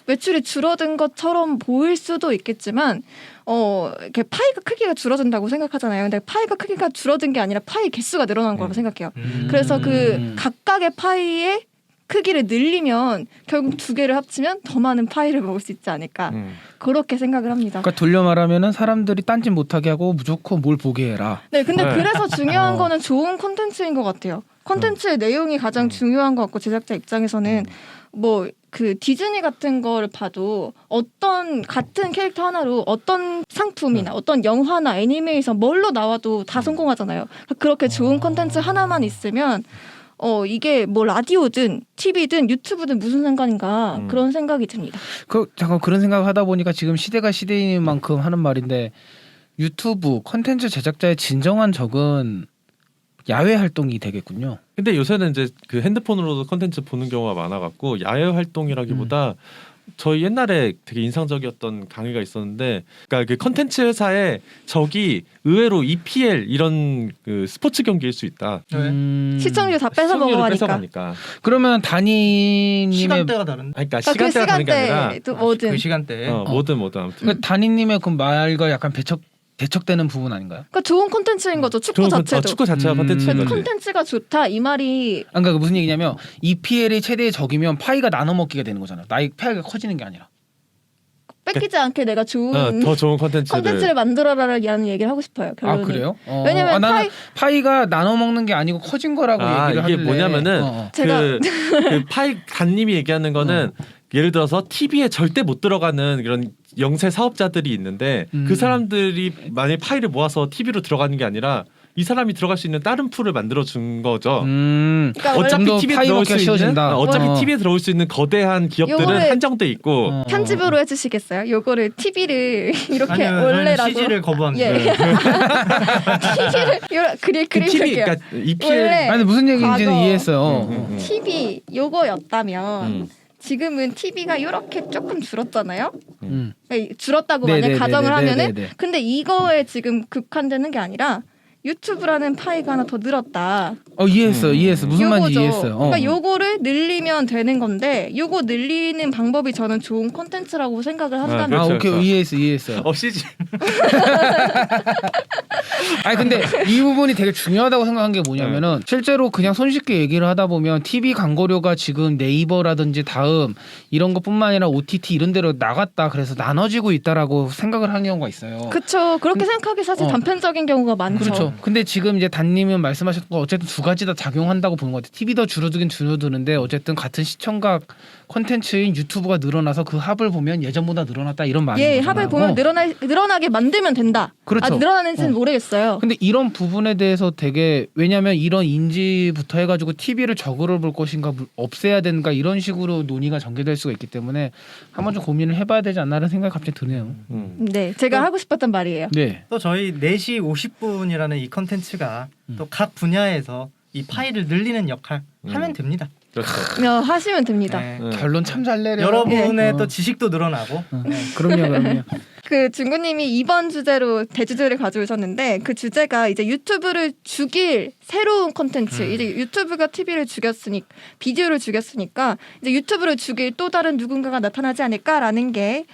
매출이 줄어든 것처럼 보일 수도 있겠지만 이렇게 파이가 크기가 줄어든다고 생각하잖아요. 근데 파이가 크기가 줄어든 게 아니라 파이 개수가 늘어난 거라고 생각해요. 그래서 그 각각의 파이의 크기를 늘리면 결국 두 개를 합치면 더 많은 파이를 먹을 수 있지 않을까 그렇게 생각을 합니다. 그러니까 돌려 말하면은 사람들이 딴짓 못하게 하고 무조건 뭘 보게 해라. 네, 근데 네. 그래서 중요한 거는 좋은 콘텐츠인 것 같아요. 콘텐츠의 내용이 가장 중요한 것 같고 제작자 입장에서는 뭐 그 디즈니 같은 걸 봐도 어떤 같은 캐릭터 하나로 어떤 상품이나 어떤 영화나 애니메이션 뭘로 나와도 다 성공하잖아요. 그렇게 좋은 콘텐츠 하나만 있으면 이게 뭐 라디오든 TV든 유튜브든 무슨 상관인가 그런 생각이 듭니다. 잠깐 그런 생각을 하다 보니까 지금 시대가 시대인 만큼 하는 말인데 유튜브 컨텐츠 제작자의 진정한 적은 야외 활동이 되겠군요. 근데 요새는 이제 그 핸드폰으로도 컨텐츠 보는 경우가 많아갖고 야외 활동이라기보다 저희 옛날에 되게 인상적이었던 강의가 있었는데, 그러니까 그 컨텐츠 회사에 적이 의외로 EPL 이런 그 스포츠 경기일 수 있다. 시청률 다 뺏어 시청률을 먹어가니까. 뺏어가니까. 그러니까 단위님의 시간대가 다른데. 그러니까 그 시간대가 다른 게 아니라 시간대도 뭐든. 그 시간대. 뭐든 아무튼. 그러니까 단위님의 그 말과 약간 대척되는 부분 아닌가요? 그러니까 좋은 콘텐츠인 거죠. 축구 자체도. 축구 자체가 컨텐츠인 거지. 콘텐츠가 좋다 이 말이 그러니까 무슨 얘기냐면 EPL이 최대의 적이면 파이가 나눠 먹기가 되는 거잖아요. 나의 파이가 커지는 게 아니라. 뺏기지 않게 내가 좋은 더 좋은 컨텐츠를 만들어라라는 얘기를 하고 싶어요. 결론은. 아 그래요? 왜냐면 나는 파이가 나눠 먹는 게 아니고 커진 거라고 얘기를 이게 하길래. 뭐냐면은 제가 그 파이 단님이 얘기하는 거는 예를 들어서 TV에 절대 못 들어가는 그런 영세 사업자들이 있는데 그 사람들이 만약에 파이를 모아서 TV로 들어가는 게 아니라 이 사람이 들어갈 수 있는 다른 풀을 만들어 준 거죠. 그러니까 어차피 좀 더 TV에 파이 들어올 먹기가 수 쉬워진다. 있는 어차피 TV에 들어올 수 있는 거대한 기업들은 요거를 한정돼 있고 편집으로 해주시겠어요? 요거를 TV를 이렇게 아니요, 저희는 원래라도 CG를 거부합니다. 예. TV를 그림 TV 그릴게요. 그러니까 EPL 원래 아니 무슨 얘기인지는 과거 이해했어요. TV 요거였다면 지금은 TV가 이렇게 조금 줄었잖아요. 그러니까 줄었다고 만약 네네네네네네. 가정을 하면은 근데 이거에 지금 극한되는 게 아니라 유튜브라는 파이가 하나 더 늘었다. 이해했어. 무슨 말인지 요거죠. 이해했어요. 그러니까 요거를 늘리면 되는 건데 요거 늘리는 방법이 저는 좋은 콘텐츠라고 생각을 한다면 그렇죠, 오케이 그렇죠. 이해했어요. CG 아니 근데 이 부분이 되게 중요하다고 생각한 게 뭐냐면은 실제로 그냥 손쉽게 얘기를 하다 보면 TV 광고료가 지금 네이버라든지 다음 이런 것뿐만 아니라 OTT 이런 데로 나갔다 그래서 나눠지고 있다라고 생각을 하는 경우가 있어요. 그쵸. 그렇게 생각하기 사실 단편적인 경우가 많죠. 그렇죠. 근데 지금 이제 단님은 말씀하셨던 거 어쨌든 두 가지 다 작용한다고 보는 것 같아요. TV도 줄어들긴 줄어드는데 어쨌든 같은 시청각 콘텐츠인 유튜브가 늘어나서 그 합을 보면 예전보다 늘어났다 이런 말인 예, 거잖아요. 합을 보면 늘어나게 만들면 된다. 그렇죠. 늘어나는지는 모르겠어요. 근데 이런 부분에 대해서 되게 왜냐면 이런 인지부터 해가지고 TV를 적으로 볼 것인가 없애야 되는가 이런 식으로 논의가 전개될 수가 있기 때문에 한번 좀 고민을 해봐야 되지 않나라는 생각이 갑자기 드네요. 네, 제가 하고 싶었던 말이에요. 네. 또 저희 4시 50분이라는 이 컨텐츠가 또 각 분야에서 이 파일을 늘리는 역할 하면 됩니다. 그렇죠. 하시면 됩니다. 네. 결론 참 잘 내려. 여러분의 예. 또 지식도 늘어나고 그럼요. 그 중구님이 이번 주제로 대주제를 가져오셨는데 그 주제가 이제 유튜브를 죽일 새로운 콘텐츠. 이제 유튜브가 TV를 죽였으니 비디오를 죽였으니까 이제 유튜브를 죽일 또 다른 누군가가 나타나지 않을까라는 게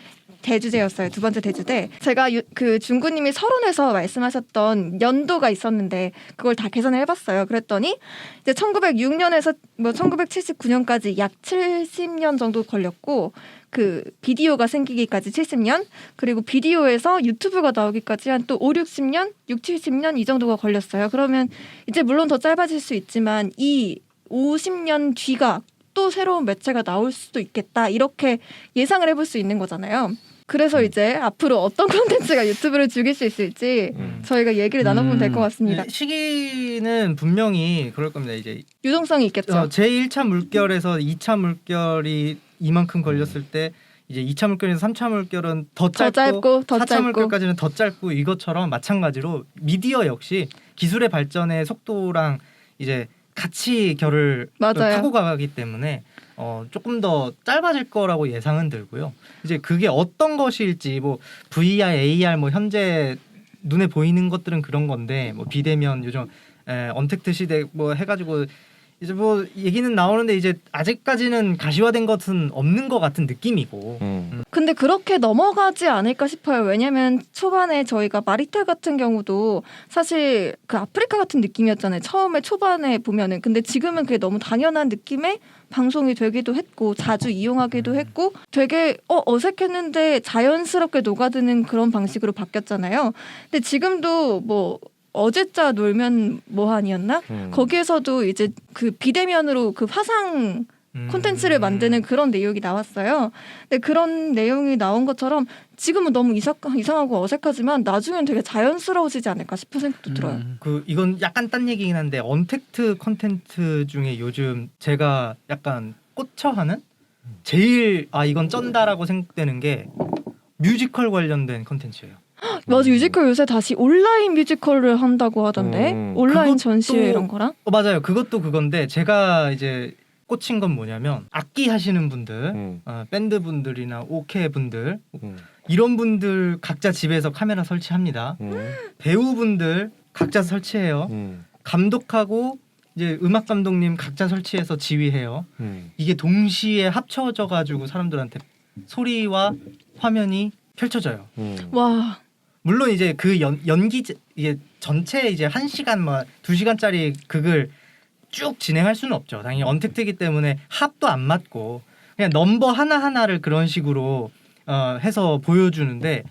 대주제였어요. 두 번째 대주제. 제가 그 중구님이 서론에서 말씀하셨던 연도가 있었는데 그걸 다 계산을 해봤어요. 그랬더니 이제 1906년에서 뭐 1979년까지 약 70년 정도 걸렸고 그 비디오가 생기기까지 70년 그리고 비디오에서 유튜브가 나오기까지 한 또 5, 60년, 6, 70년 이 정도가 걸렸어요. 그러면 이제 물론 더 짧아질 수 있지만 이 50년 뒤가 또 새로운 매체가 나올 수도 있겠다. 이렇게 예상을 해볼 수 있는 거잖아요. 그래서 이제 앞으로 어떤 콘텐츠가 유튜브를 죽일 수 있을지 저희가 얘기를 나눠보면 될 것 같습니다. 시기는 분명히 그럴 겁니다. 이제 유동성이 있겠죠. 제1차 물결에서 2차 물결이 이만큼 걸렸을 때 이제 2차 물결에서 3차 물결은 더 짧고 더 4차 짧고. 물결까지는 더 짧고 이것처럼 마찬가지로 미디어 역시 기술의 발전의 속도랑 이제 같이 결을 맞아요. 타고 가기 때문에 조금 더 짧아질 거라고 예상은 들고요. 이제 그게 어떤 것일지 뭐 VR, AR 뭐 현재 눈에 보이는 것들은 그런 건데 뭐 비대면 요즘 언택트 시대 뭐 해가지고 이제 뭐 얘기는 나오는데 이제 아직까지는 가시화된 것은 없는 것 같은 느낌이고. 근데 그렇게 넘어가지 않을까 싶어요. 왜냐면 초반에 저희가 마리텔 같은 경우도 사실 그 아프리카 같은 느낌이었잖아요. 처음에 초반에 보면은. 근데 지금은 그게 너무 당연한 느낌의 방송이 되기도 했고 자주 이용하기도 했고 되게 어색했는데 자연스럽게 녹아드는 그런 방식으로 바뀌었잖아요. 근데 지금도 뭐 어제자 놀면 뭐하니였나? 거기에서도 이제 그 비대면으로 그 화상 콘텐츠를 만드는 그런 내용이 나왔어요. 근데 그런 내용이 나온 것처럼 지금은 너무 이상하고 어색하지만 나중엔 되게 자연스러워지지 않을까 싶은 생각도 들어요. 이건 약간 딴 얘기긴 한데 언택트 콘텐츠 중에 요즘 제가 약간 꽂혀하는 제일 이건 쩐다라고 생각되는 게 뮤지컬 관련된 콘텐츠예요. 맞아, 뮤지컬 요새 다시 온라인 뮤지컬을 한다고 하던데 온라인 그것도- 전시회 이런 거랑 맞아요. 그것도 그건데 제가 이제 꽂힌 건 뭐냐면 악기 하시는 분들, 밴드 분들이나 오케 분들 이런 분들 각자 집에서 카메라 설치합니다. 배우분들 각자 설치해요. 감독하고 이제 음악 감독님 각자 설치해서 지휘해요. 이게 동시에 합쳐져 가지고 사람들한테 소리와 화면이 펼쳐져요. 와 물론 이제 그 연기 이게 전체 이제 1시간 뭐 2시간짜리 극을 쭉 진행할 수는 없죠. 당연히 언택트이기 때문에 합도 안 맞고 그냥 넘버 하나하나를 그런 식으로 해서 보여주는데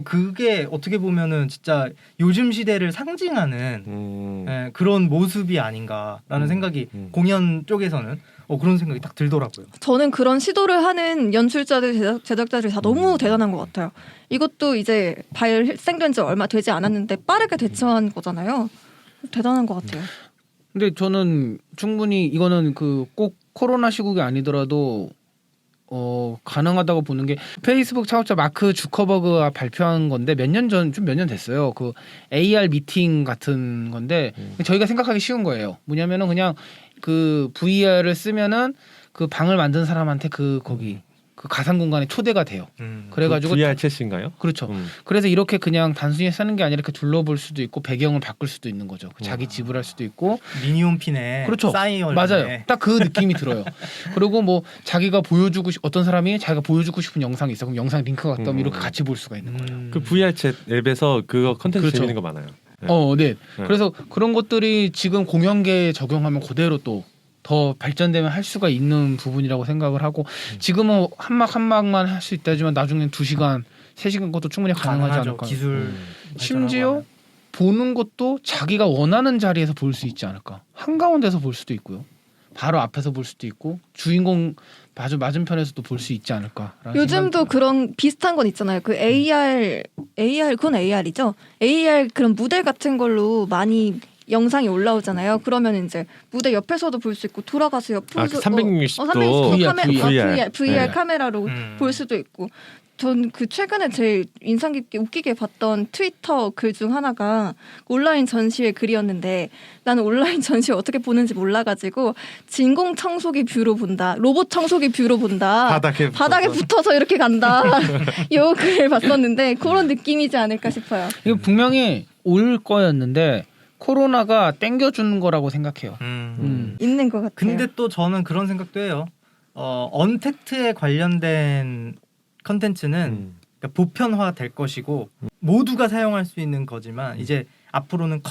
그게 어떻게 보면은 진짜 요즘 시대를 상징하는 그런 모습이 아닌가라는 생각이 공연 쪽에서는 그런 생각이 딱 들더라고요. 저는 그런 시도를 하는 연출자들, 제작자들이 다 너무 대단한 것 같아요. 이것도 이제 발생된 지 얼마 되지 않았는데 빠르게 대처한 거잖아요. 대단한 것 같아요. 근데 저는 충분히 이거는 그 꼭 코로나 시국이 아니더라도 가능하다고 보는 게 페이스북 창업자 마크 주커버그가 발표한 건데 몇 년 됐어요. 그 AR 미팅 같은 건데 저희가 생각하기 쉬운 거예요. 뭐냐면은 그냥 그 VR을 쓰면은 그 방을 만든 사람한테 거기 그 가상 공간에 초대가 돼요. 그래가지고 VR 챗인가요? 그렇죠. 그래서 이렇게 그냥 단순히 쓰는 게 아니라 이렇게 둘러볼 수도 있고 배경을 바꿀 수도 있는 거죠. 자기 집을 할 수도 있고. 미니홈핀에 그렇죠. 싸이얼 맞아요. 딱 그 느낌이 들어요. 그리고 뭐 자기가 어떤 사람이 자기가 보여주고 싶은 영상이 있어. 그럼 영상 링크가 떠면 이렇게 같이 볼 수가 있는 거예요. 그 VR 챗 앱에서 그거 컨텐츠 그렇죠. 재밌는 거 많아요. 네. 그래서 그런 것들이 지금 공연계에 적용하면 그대로 또 더 발전되면 할 수가 있는 부분이라고 생각을 하고 지금은 한 막만 할 수 있다지만 나중엔 2시간, 3시간 것도 충분히 가능하지 않을까. 기술 심지어 보는 것도 자기가 원하는 자리에서 볼 수 있지 않을까. 한가운데서 볼 수도 있고요. 바로 앞에서 볼 수도 있고 주인공 맞은편에서도 볼 수 있지 않을까. 요즘도 그런 비슷한 건 있잖아요. 그 AR 그건 AR이죠. AR 그런 무대 같은 걸로 많이 영상이 올라오잖아요. 그러면 이제 무대 옆에서도 볼 수 있고 돌아가서 옆으로 360도 360도 VR 네. 카메라로 볼 수도 있고. 전 그 최근에 제일 인상 깊게 웃기게 봤던 트위터 글 중 하나가 온라인 전시회 글이었는데 나는 온라인 전시회 어떻게 보는지 몰라가지고 진공 청소기 뷰로 본다, 로봇 청소기 뷰로 본다, 바닥에 붙어서 이렇게 간다 요 글을 봤었는데 그런 느낌이지 않을까 싶어요. 이거 분명히 올 거였는데 코로나가 땡겨주는 거라고 생각해요. 있는 것 같아요. 근데 또 저는 그런 생각도 해요. 언택트에 관련된 컨텐츠는 그러니까 보편화 될 것이고 모두가 사용할 수 있는 거지만 이제 앞으로는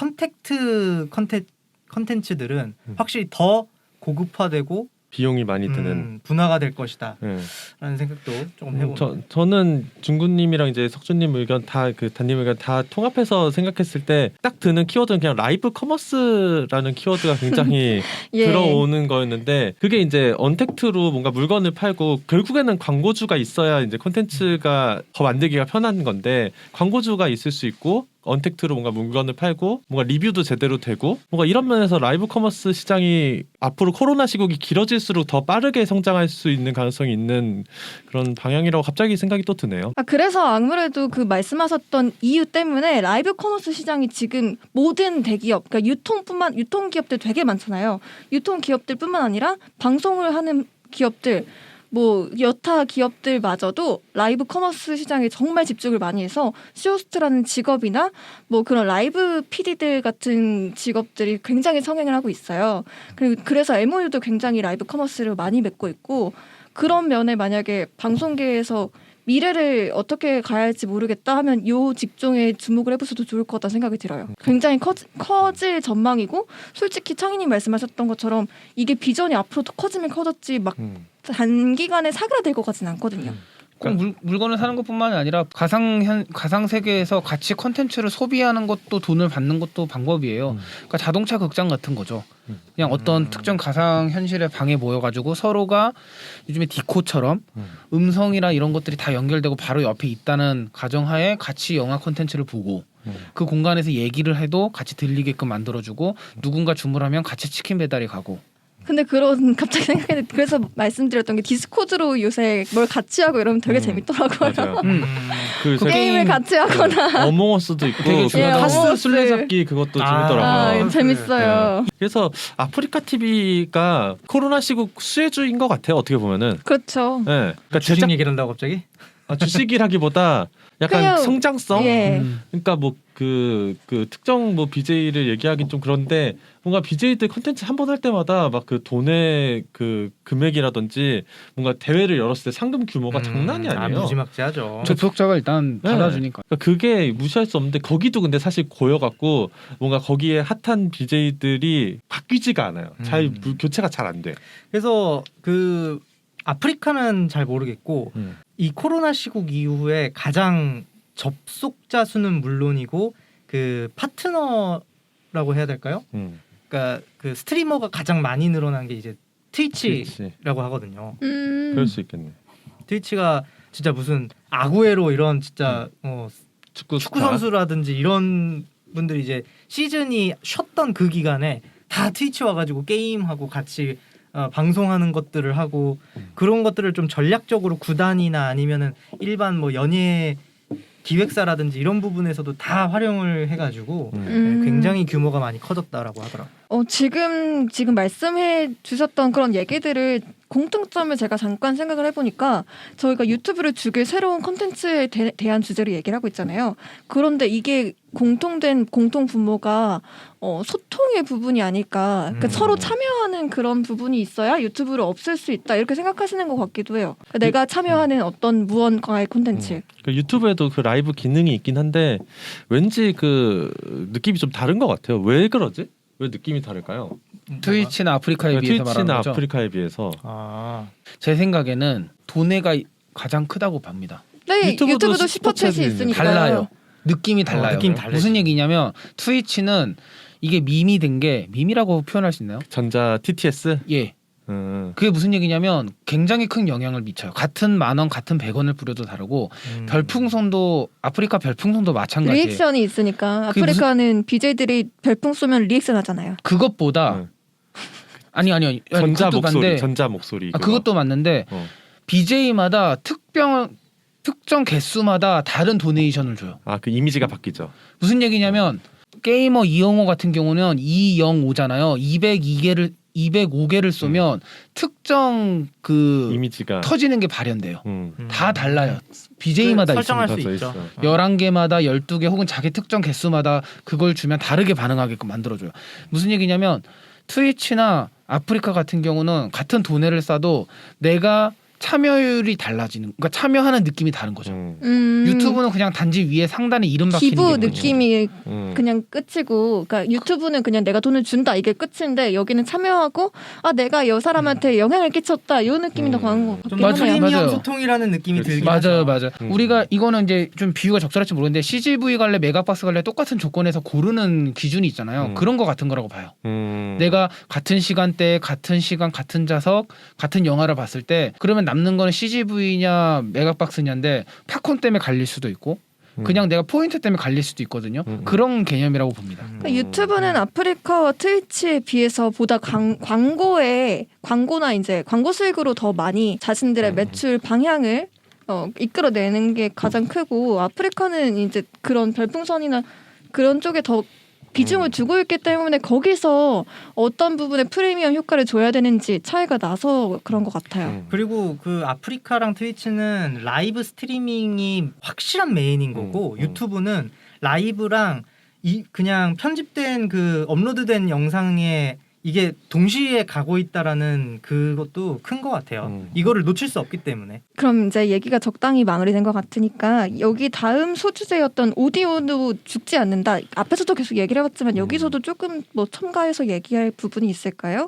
컨텐츠들은 확실히 더 고급화되고 비용이 많이 드는 분화가 될 것이다 네. 라는 생각도 조금 해봅니다. 저는 중구님이랑 이제 석준님 의견 단님 의견 다 통합해서 생각했을 때 딱 드는 키워드는 그냥 라이브 커머스라는 키워드가 굉장히 예. 들어오는 거였는데 그게 이제 언택트로 뭔가 물건을 팔고 결국에는 광고주가 있어야 이제 콘텐츠가 더 만들기가 편한 건데 광고주가 있을 수 있고 언택트로 뭔가 물건을 팔고 뭔가 리뷰도 제대로 되고 뭔가 이런 면에서 라이브 커머스 시장이 앞으로 코로나 시국이 길어질수록 더 빠르게 성장할 수 있는 가능성이 있는 그런 방향이라고 갑자기 생각이 또 드네요. 그래서 아무래도 그 말씀하셨던 이유 때문에 라이브 커머스 시장이 지금 모든 대기업, 그러니까 유통 기업들 되게 많잖아요. 유통 기업들뿐만 아니라 방송을 하는 기업들, 뭐 여타 기업들마저도 라이브 커머스 시장에 정말 집중을 많이 해서 쇼호스트라는 직업이나 뭐 그런 라이브 PD들 같은 직업들이 굉장히 성행을 하고 있어요. 그래서 MOU도 굉장히 라이브 커머스를 많이 맺고 있고 그런 면에 만약에 방송계에서 미래를 어떻게 가야 할지 모르겠다 하면 요 직종에 주목을 해보셔도 좋을 것 같다는 생각이 들어요. 굉장히 커질 전망이고 솔직히 창희님 말씀하셨던 것처럼 이게 비전이 앞으로 더 커지면 커졌지 막 단기간에 사그라들 것 같지는 않거든요. 꼭 물건을 사는 것뿐만 아니라 가상 세계에서 같이 컨텐츠를 소비하는 것도 돈을 받는 것도 방법이에요. 그러니까 자동차 극장 같은 거죠. 그냥 어떤 특정 가상 현실의 방에 모여가지고 서로가 요즘에 디코처럼 음성이나 이런 것들이 다 연결되고 바로 옆에 있다는 가정하에 같이 영화 컨텐츠를 보고 그 공간에서 얘기를 해도 같이 들리게끔 만들어주고 누군가 주문하면 같이 치킨 배달이 가고. 근데 갑자기 생각했는데 그래서 말씀드렸던 게 디스코드로 요새 뭘 같이 하고 이러면 되게 재밌더라고요. 맞아요. 그 게임을 같이 하거나 어몽어스도 있고 되게 중요하다. 카스 어몽어스. 술래잡기 그것도 재밌더라고요. 재밌어요. 그래서 아프리카 TV가 코로나 시국 수혜주인 것 같아요. 어떻게 보면은. 그렇죠. 네. 그러니까 주식 얘기를 한다고 갑자기? 주식이라기보다 약간 그냥, 성장성. 예. 그러니까 뭐 그 특정 뭐 BJ를 얘기하긴 좀 그런데 뭔가 BJ들 컨텐츠 한 번 할 때마다 막 그 돈의 그 금액이라든지 뭔가 대회를 열었을 때 상금 규모가 장난이 아니에요. 무지막지하죠. 접속자가 일단 네. 받아주니까. 그러니까 그게 무시할 수 없는데 거기도 근데 사실 고여갖고 뭔가 거기에 핫한 BJ들이 바뀌지가 않아요. 잘 교체가 잘 안 돼. 그래서 그 아프리카는 잘 모르겠고 이 코로나 시국 이후에 가장 접속자 수는 물론이고 그 파트너라고 해야 될까요? 그러니까 그 스트리머가 가장 많이 늘어난 게 이제 트위치라고 하거든요. 그럴 수 있겠네. 트위치가 진짜 무슨 아구에로 이런 진짜 축구 축구 선수라든지 이런 분들이 이제 시즌이 쉬었던 그 기간에 다 트위치 와가지고 게임하고 같이 방송하는 것들을 하고 그런 것들을 좀 전략적으로 구단이나 아니면은 일반 뭐 연예 기획사라든지 이런 부분에서도 다 활용을 해가지고 굉장히 규모가 많이 커졌다라고 하더라고요. 지금 말씀해 주셨던 그런 얘기들을 공통점을 제가 잠깐 생각을 해보니까 저희가 유튜브를 죽일 새로운 콘텐츠에 대한 주제로 얘기를 하고 있잖아요. 그런데 이게 공통된 공통 분모가 소통의 부분이 아닐까. 그러니까 서로 참여하는 그런 부분이 있어야 유튜브를 없앨 수 있다 이렇게 생각하시는 것 같기도 해요. 그러니까 내가 참여하는 어떤 무언가의 콘텐츠. 유튜브에도 그 라이브 기능이 있긴 한데 왠지 그 느낌이 좀 다른 것 같아요. 왜 그러지? 왜 느낌이 다를까요? 트위치나 아프리카에 비해서 말하는 트위치나 거죠. 아프리카에 비해서. 제 생각에는 돈해가 가장 크다고 봅니다. 네, 유튜브도 유튜브도 슈퍼챗이 슈퍼챗이 있으니까 달라요. 느낌이 달라요. 느낌 달라요. 무슨 얘기냐면 트위치는 이게 밈이 된 게 밈이라고 표현할 수 있나요? 전자 TTS. 예. 그게 무슨 얘기냐면 굉장히 큰 영향을 미쳐요. 같은 10,000원, 같은 100원을 뿌려도 다르고 별풍선도 아프리카 별풍선도 마찬가지예요. 리액션이 있으니까 그게 아프리카는 BJ들이 별풍 쏘면 리액션 하잖아요. 그것보다 아니 전자 그것도 목소리, 맞는데, 전자 목소리. 그것도 맞는데 BJ마다 특정 개수마다 다른 도네이션을 줘요. 그 이미지가 바뀌죠. 무슨 얘기냐면 게이머 이영호 같은 경우는 205잖아요. 205개를 쏘면 특정 그 이미지가 터지는 게 발현돼요. 다 달라요. BJ마다 설정할 있습니다. 수 있어. 있죠. 11개마다 12개 혹은 자기 특정 개수마다 그걸 주면 다르게 반응하게끔 만들어줘요. 무슨 얘기냐면 트위치나 아프리카 같은 경우는 같은 도네를 쏴도 내가 참여율이 달라지는, 그러니까 참여하는 느낌이 다른 거죠. 유튜브는 그냥 단지 위에 상단에 이름 박히는 기부 게 느낌이 그냥 끝이고, 그러니까 유튜브는 그냥 내가 돈을 준다 이게 끝인데 여기는 참여하고 내가 이 사람한테 영향을 끼쳤다 이 느낌이 더 강한 것 좀 같긴 더 맞아요. 하네요. 프리미엄 맞아요. 소통이라는 느낌이 그렇지. 들긴 하죠. 맞아요. 우리가 이거는 이제 좀 비유가 적절할지 모르겠는데 CGV 갈래 메가박스 갈래 똑같은 조건에서 고르는 기준이 있잖아요. 그런 거 같은 거라고 봐요. 내가 같은 시간대 같은 시간 같은 좌석 같은 영화를 봤을 때 그러면 남는 거는 CGV냐 메가박스냐인데 팝콘 때문에 갈릴 수도 있고 그냥 내가 포인트 때문에 갈릴 수도 있거든요. 그런 개념이라고 봅니다. 그러니까 유튜브는 아프리카와 트위치에 비해서 보다 광고나 이제 광고 수익으로 더 많이 자신들의 매출 방향을 이끌어내는 게 가장 크고, 아프리카는 이제 그런 별풍선이나 그런 쪽에 더 비중을 두고 있기 때문에 거기서 어떤 부분에 프리미엄 효과를 줘야 되는지 차이가 나서 그런 것 같아요. 그리고 그 아프리카랑 트위치는 라이브 스트리밍이 확실한 메인인 거고 유튜브는 라이브랑 그냥 편집된 그 업로드된 영상에 이게 동시에 가고 있다라는 그것도 큰 것 같아요. 이거를 놓칠 수 없기 때문에. 그럼 이제 얘기가 적당히 마무리된 것 같으니까 여기 다음 소주제였던 오디오도 죽지 않는다. 앞에서도 계속 얘기를 해봤지만 여기서도 조금 뭐 첨가해서 얘기할 부분이 있을까요?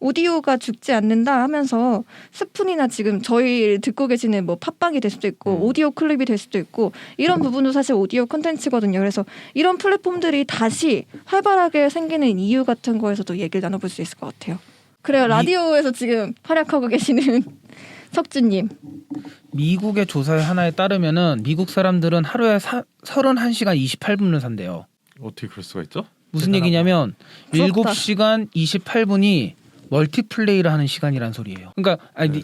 오디오가 죽지 않는다 하면서 스푼이나 지금 저희 듣고 계시는 뭐 팟빵이 될 수도 있고 오디오 클립이 될 수도 있고 이런 부분도 사실 오디오 콘텐츠거든요. 그래서 이런 플랫폼들이 다시 활발하게 생기는 이유 같은 거에서도 얘기를 나눠볼 수 있을 것 같아요. 그래요. 라디오에서 지금 활약하고 계시는 석준님. 미국의 조사의 하나에 따르면은 미국 사람들은 하루에 31시간 28분을 산대요. 어떻게 그럴 수가 있죠? 무슨 대단하다. 얘기냐면 부럽다. 7시간 28분이 멀티플레이를 하는 시간이란 소리예요. 그러니까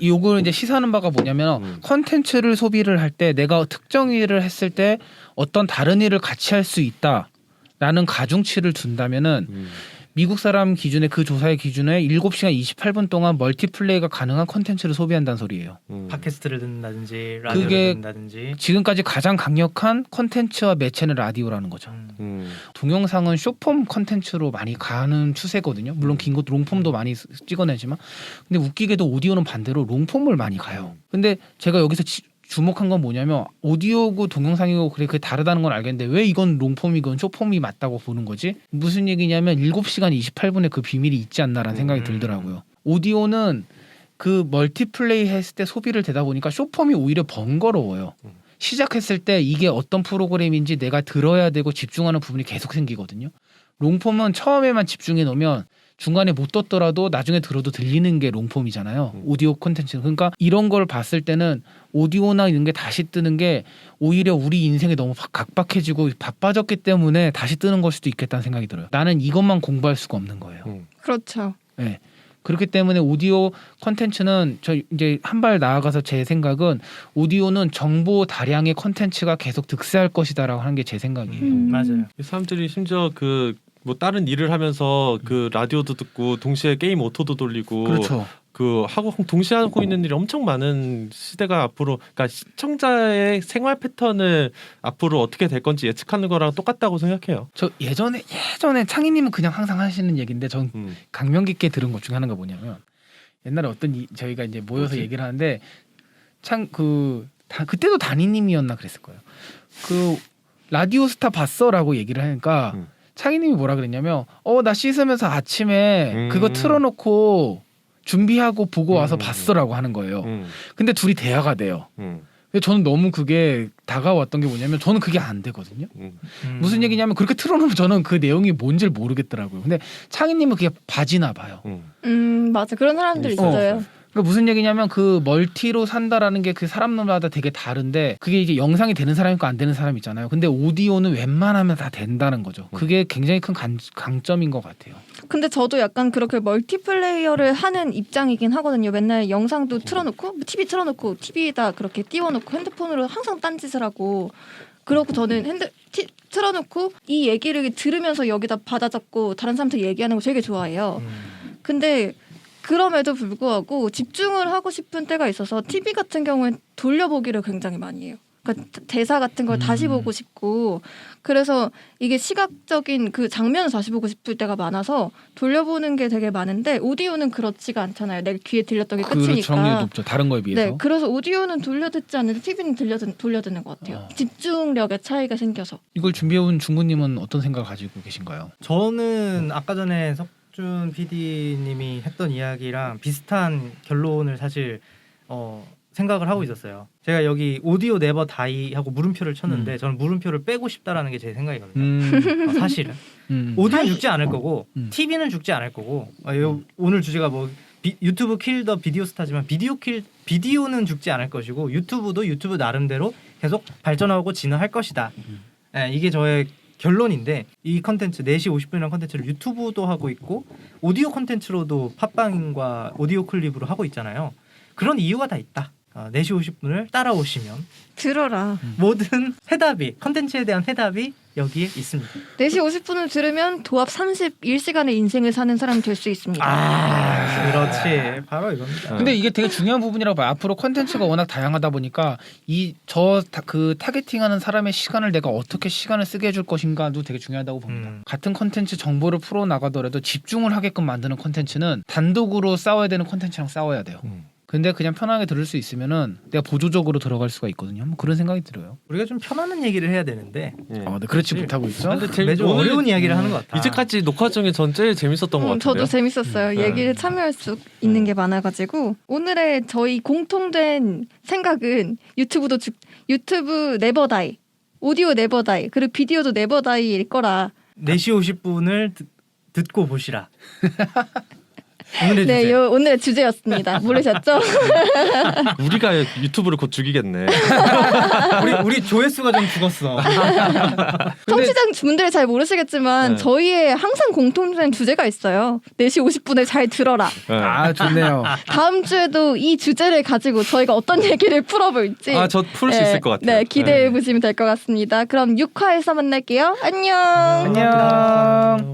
요거를 이제 시사하는 바가 뭐냐면 컨텐츠를 소비를 할 때 내가 특정 일을 했을 때 어떤 다른 일을 같이 할 수 있다라는 가중치를 둔다면은 미국 사람 기준에 그 조사의 기준에 7시간 28분 동안 멀티플레이가 가능한 컨텐츠를 소비한다는 소리예요. 팟캐스트를 듣는다든지 라디오를 그게 듣는다든지. 지금까지 가장 강력한 컨텐츠와 매체는 라디오라는 거죠. 동영상은 숏폼 컨텐츠로 많이 가는 추세거든요. 물론 긴 것 롱폼도 많이 찍어내지만, 근데 웃기게도 오디오는 반대로 롱폼을 많이 가요. 근데 제가 여기서 주목한 건 뭐냐면 오디오고 동영상이고 그게 다르다는 건 알겠는데 왜 이건 롱폼이건 숏폼이 맞다고 보는 거지? 무슨 얘기냐면 7시간 28분에 그 비밀이 있지 않나라는 생각이 들더라고요. 오디오는 그 멀티플레이 했을 때 소비를 되다 보니까 쇼폼이 오히려 번거로워요. 시작했을 때 이게 어떤 프로그램인지 내가 들어야 되고 집중하는 부분이 계속 생기거든요. 롱폼은 처음에만 집중해 놓으면 중간에 못 떴더라도 나중에 들어도 들리는 게 롱폼이잖아요. 오디오 콘텐츠. 그러니까 이런 걸 봤을 때는 오디오나 이런 게 다시 뜨는 게 오히려 우리 인생에 너무 각박해지고 바빠졌기 때문에 다시 뜨는 걸 수도 있겠다는 생각이 들어요. 나는 이것만 공부할 수가 없는 거예요. 그렇죠. 네. 그렇기 때문에 오디오 콘텐츠는 저 이제 한 발 나아가서 제 생각은 오디오는 정보 다량의 콘텐츠가 계속 득세할 것이다라고 하는 게 제 생각이에요. 맞아요. 이 사람들이 심지어 그 뭐 다른 일을 하면서 그 라디오도 듣고 동시에 게임 오토도 돌리고 그렇죠. 그 하고 동시에 하고 있는 일이 엄청 많은 시대가 앞으로, 그러니까 시청자의 생활 패턴을 앞으로 어떻게 될 건지 예측하는 거랑 똑같다고 생각해요. 저 예전에 창희님은 그냥 항상 하시는 얘기인데 전 강명 깊게 들은 것 중에 하나가 뭐냐면 옛날에 저희가 이제 모여서 얘기를 하는데 그때도 다니님이었나 그랬을 거예요. 그 라디오 스타 봤어라고 얘기를 하니까 창희님이 뭐라 그랬냐면 나 씻으면서 아침에 그거 틀어놓고 준비하고 보고 와서 봤어라고 하는 거예요. 근데 둘이 대화가 돼요. 근데 저는 너무 그게 다가왔던 게 뭐냐면 저는 그게 안 되거든요. 무슨 얘기냐면 그렇게 틀어놓으면 저는 그 내용이 뭔지를 모르겠더라고요. 근데 창희님은 그게 봐지나 봐요. 맞아. 그런 사람들 있어요. 그러니까 무슨 얘기냐면 그 멀티로 산다라는 게 그 사람마다 되게 다른데 그게 이게 영상이 되는 사람 있고 안 되는 사람 있잖아요. 근데 오디오는 웬만하면 다 된다는 거죠. 그게 굉장히 큰 강점인 것 같아요. 근데 저도 약간 그렇게 멀티플레이어를 하는 입장이긴 하거든요. 맨날 영상도 틀어놓고 TV 틀어놓고 TV에다 그렇게 띄워놓고 핸드폰으로 항상 딴짓을 하고 그러고 저는 틀어놓고 이 얘기를 들으면서 여기다 받아 적고 다른 사람한테 얘기하는 거 되게 좋아해요. 근데 그럼에도 불구하고 집중을 하고 싶은 때가 있어서 TV 같은 경우엔 돌려보기를 굉장히 많이 해요. 그러니까 대사 같은 걸 다시 보고 싶고 그래서 이게 시각적인 그 장면을 다시 보고 싶을 때가 많아서 돌려보는 게 되게 많은데 오디오는 그렇지가 않잖아요. 내 귀에 들렸던 게 끝이니까. 정리도 높죠. 다른 거에 비해서. 네, 그래서 오디오는 돌려듣지 않는데 TV는 돌려듣는 것 같아요. 집중력의 차이가 생겨서. 이걸 준비해온 중구님은 어떤 생각을 가지고 계신가요? 저는 아까 전에 석준 PD님이 했던 이야기랑 비슷한 결론을 사실 생각을 하고 있었어요. 제가 여기 오디오 네버 다이 하고 물음표를 쳤는데 저는 물음표를 빼고 싶다라는 게 제 생각이거든요. 사실은 오디오는 죽지 않을 거고 TV는 죽지 않을 거고 오늘 주제가 뭐 유튜브 킬 더 비디오 스타지만 비디오는 죽지 않을 것이고 유튜브도 유튜브 나름대로 계속 발전하고 진화할 것이다. 이게 저의 결론인데 이 컨텐츠 4시 50분이라는 컨텐츠를 유튜브도 하고 있고 오디오 컨텐츠로도 팟빵과 오디오 클립으로 하고 있잖아요. 그런 이유가 다 있다. 4시 50분을 따라오시면 들어라. 모든 해답이 컨텐츠에 대한 해답이 여기에 있습니다. 4시 50분을 들으면 도합 31시간의 인생을 사는 사람이 될 수 있습니다. 그렇지. 바로 이겁니다. 근데 이게 되게 중요한 부분이라고 봐요. 앞으로 콘텐츠가 워낙 다양하다 보니까 그 타겟팅하는 사람의 시간을 내가 어떻게 시간을 쓰게 해줄 것인가도 되게 중요하다고 봅니다. 같은 콘텐츠 정보를 풀어 나가더라도 집중을 하게끔 만드는 콘텐츠는 단독으로 싸워야 되는 콘텐츠랑 싸워야 돼요. 근데 그냥 편하게 들을 수 있으면은 내가 보조적으로 들어갈 수가 있거든요. 뭐 그런 생각이 들어요. 우리가 좀 편안한 얘기를 해야 되는데 네, 그렇지 못하고 있죠. 매주 어려운 이야기를 하는 것 같아. 이제까지 녹화 중에 전 제일 재밌었던 것 같은데요. 저도 재밌었어요. 얘기를 참여할 수 있는 게 많아가지고 오늘의 저희 공통된 생각은 유튜브 네버다이, 오디오 네버다이, 그리고 비디오도 네버다이일 거라. 4시 50분을 듣고 보시라. 오늘의 네, 주제. 오늘의 주제였습니다. 모르셨죠? 우리가 유튜브를 곧 죽이겠네. 우리 조회수가 좀 죽었어. 청취자분들이 잘 모르시겠지만 저희의 항상 공통된 주제가 있어요. 4시 50분에 잘 들어라. 아 좋네요. 다음 주에도 이 주제를 가지고 저희가 어떤 얘기를 풀어볼지 저 풀 수 있을 것 같아요. 네, 기대해 보시면 될 것 같습니다. 그럼 6화에서 만날게요. 안녕. 안녕.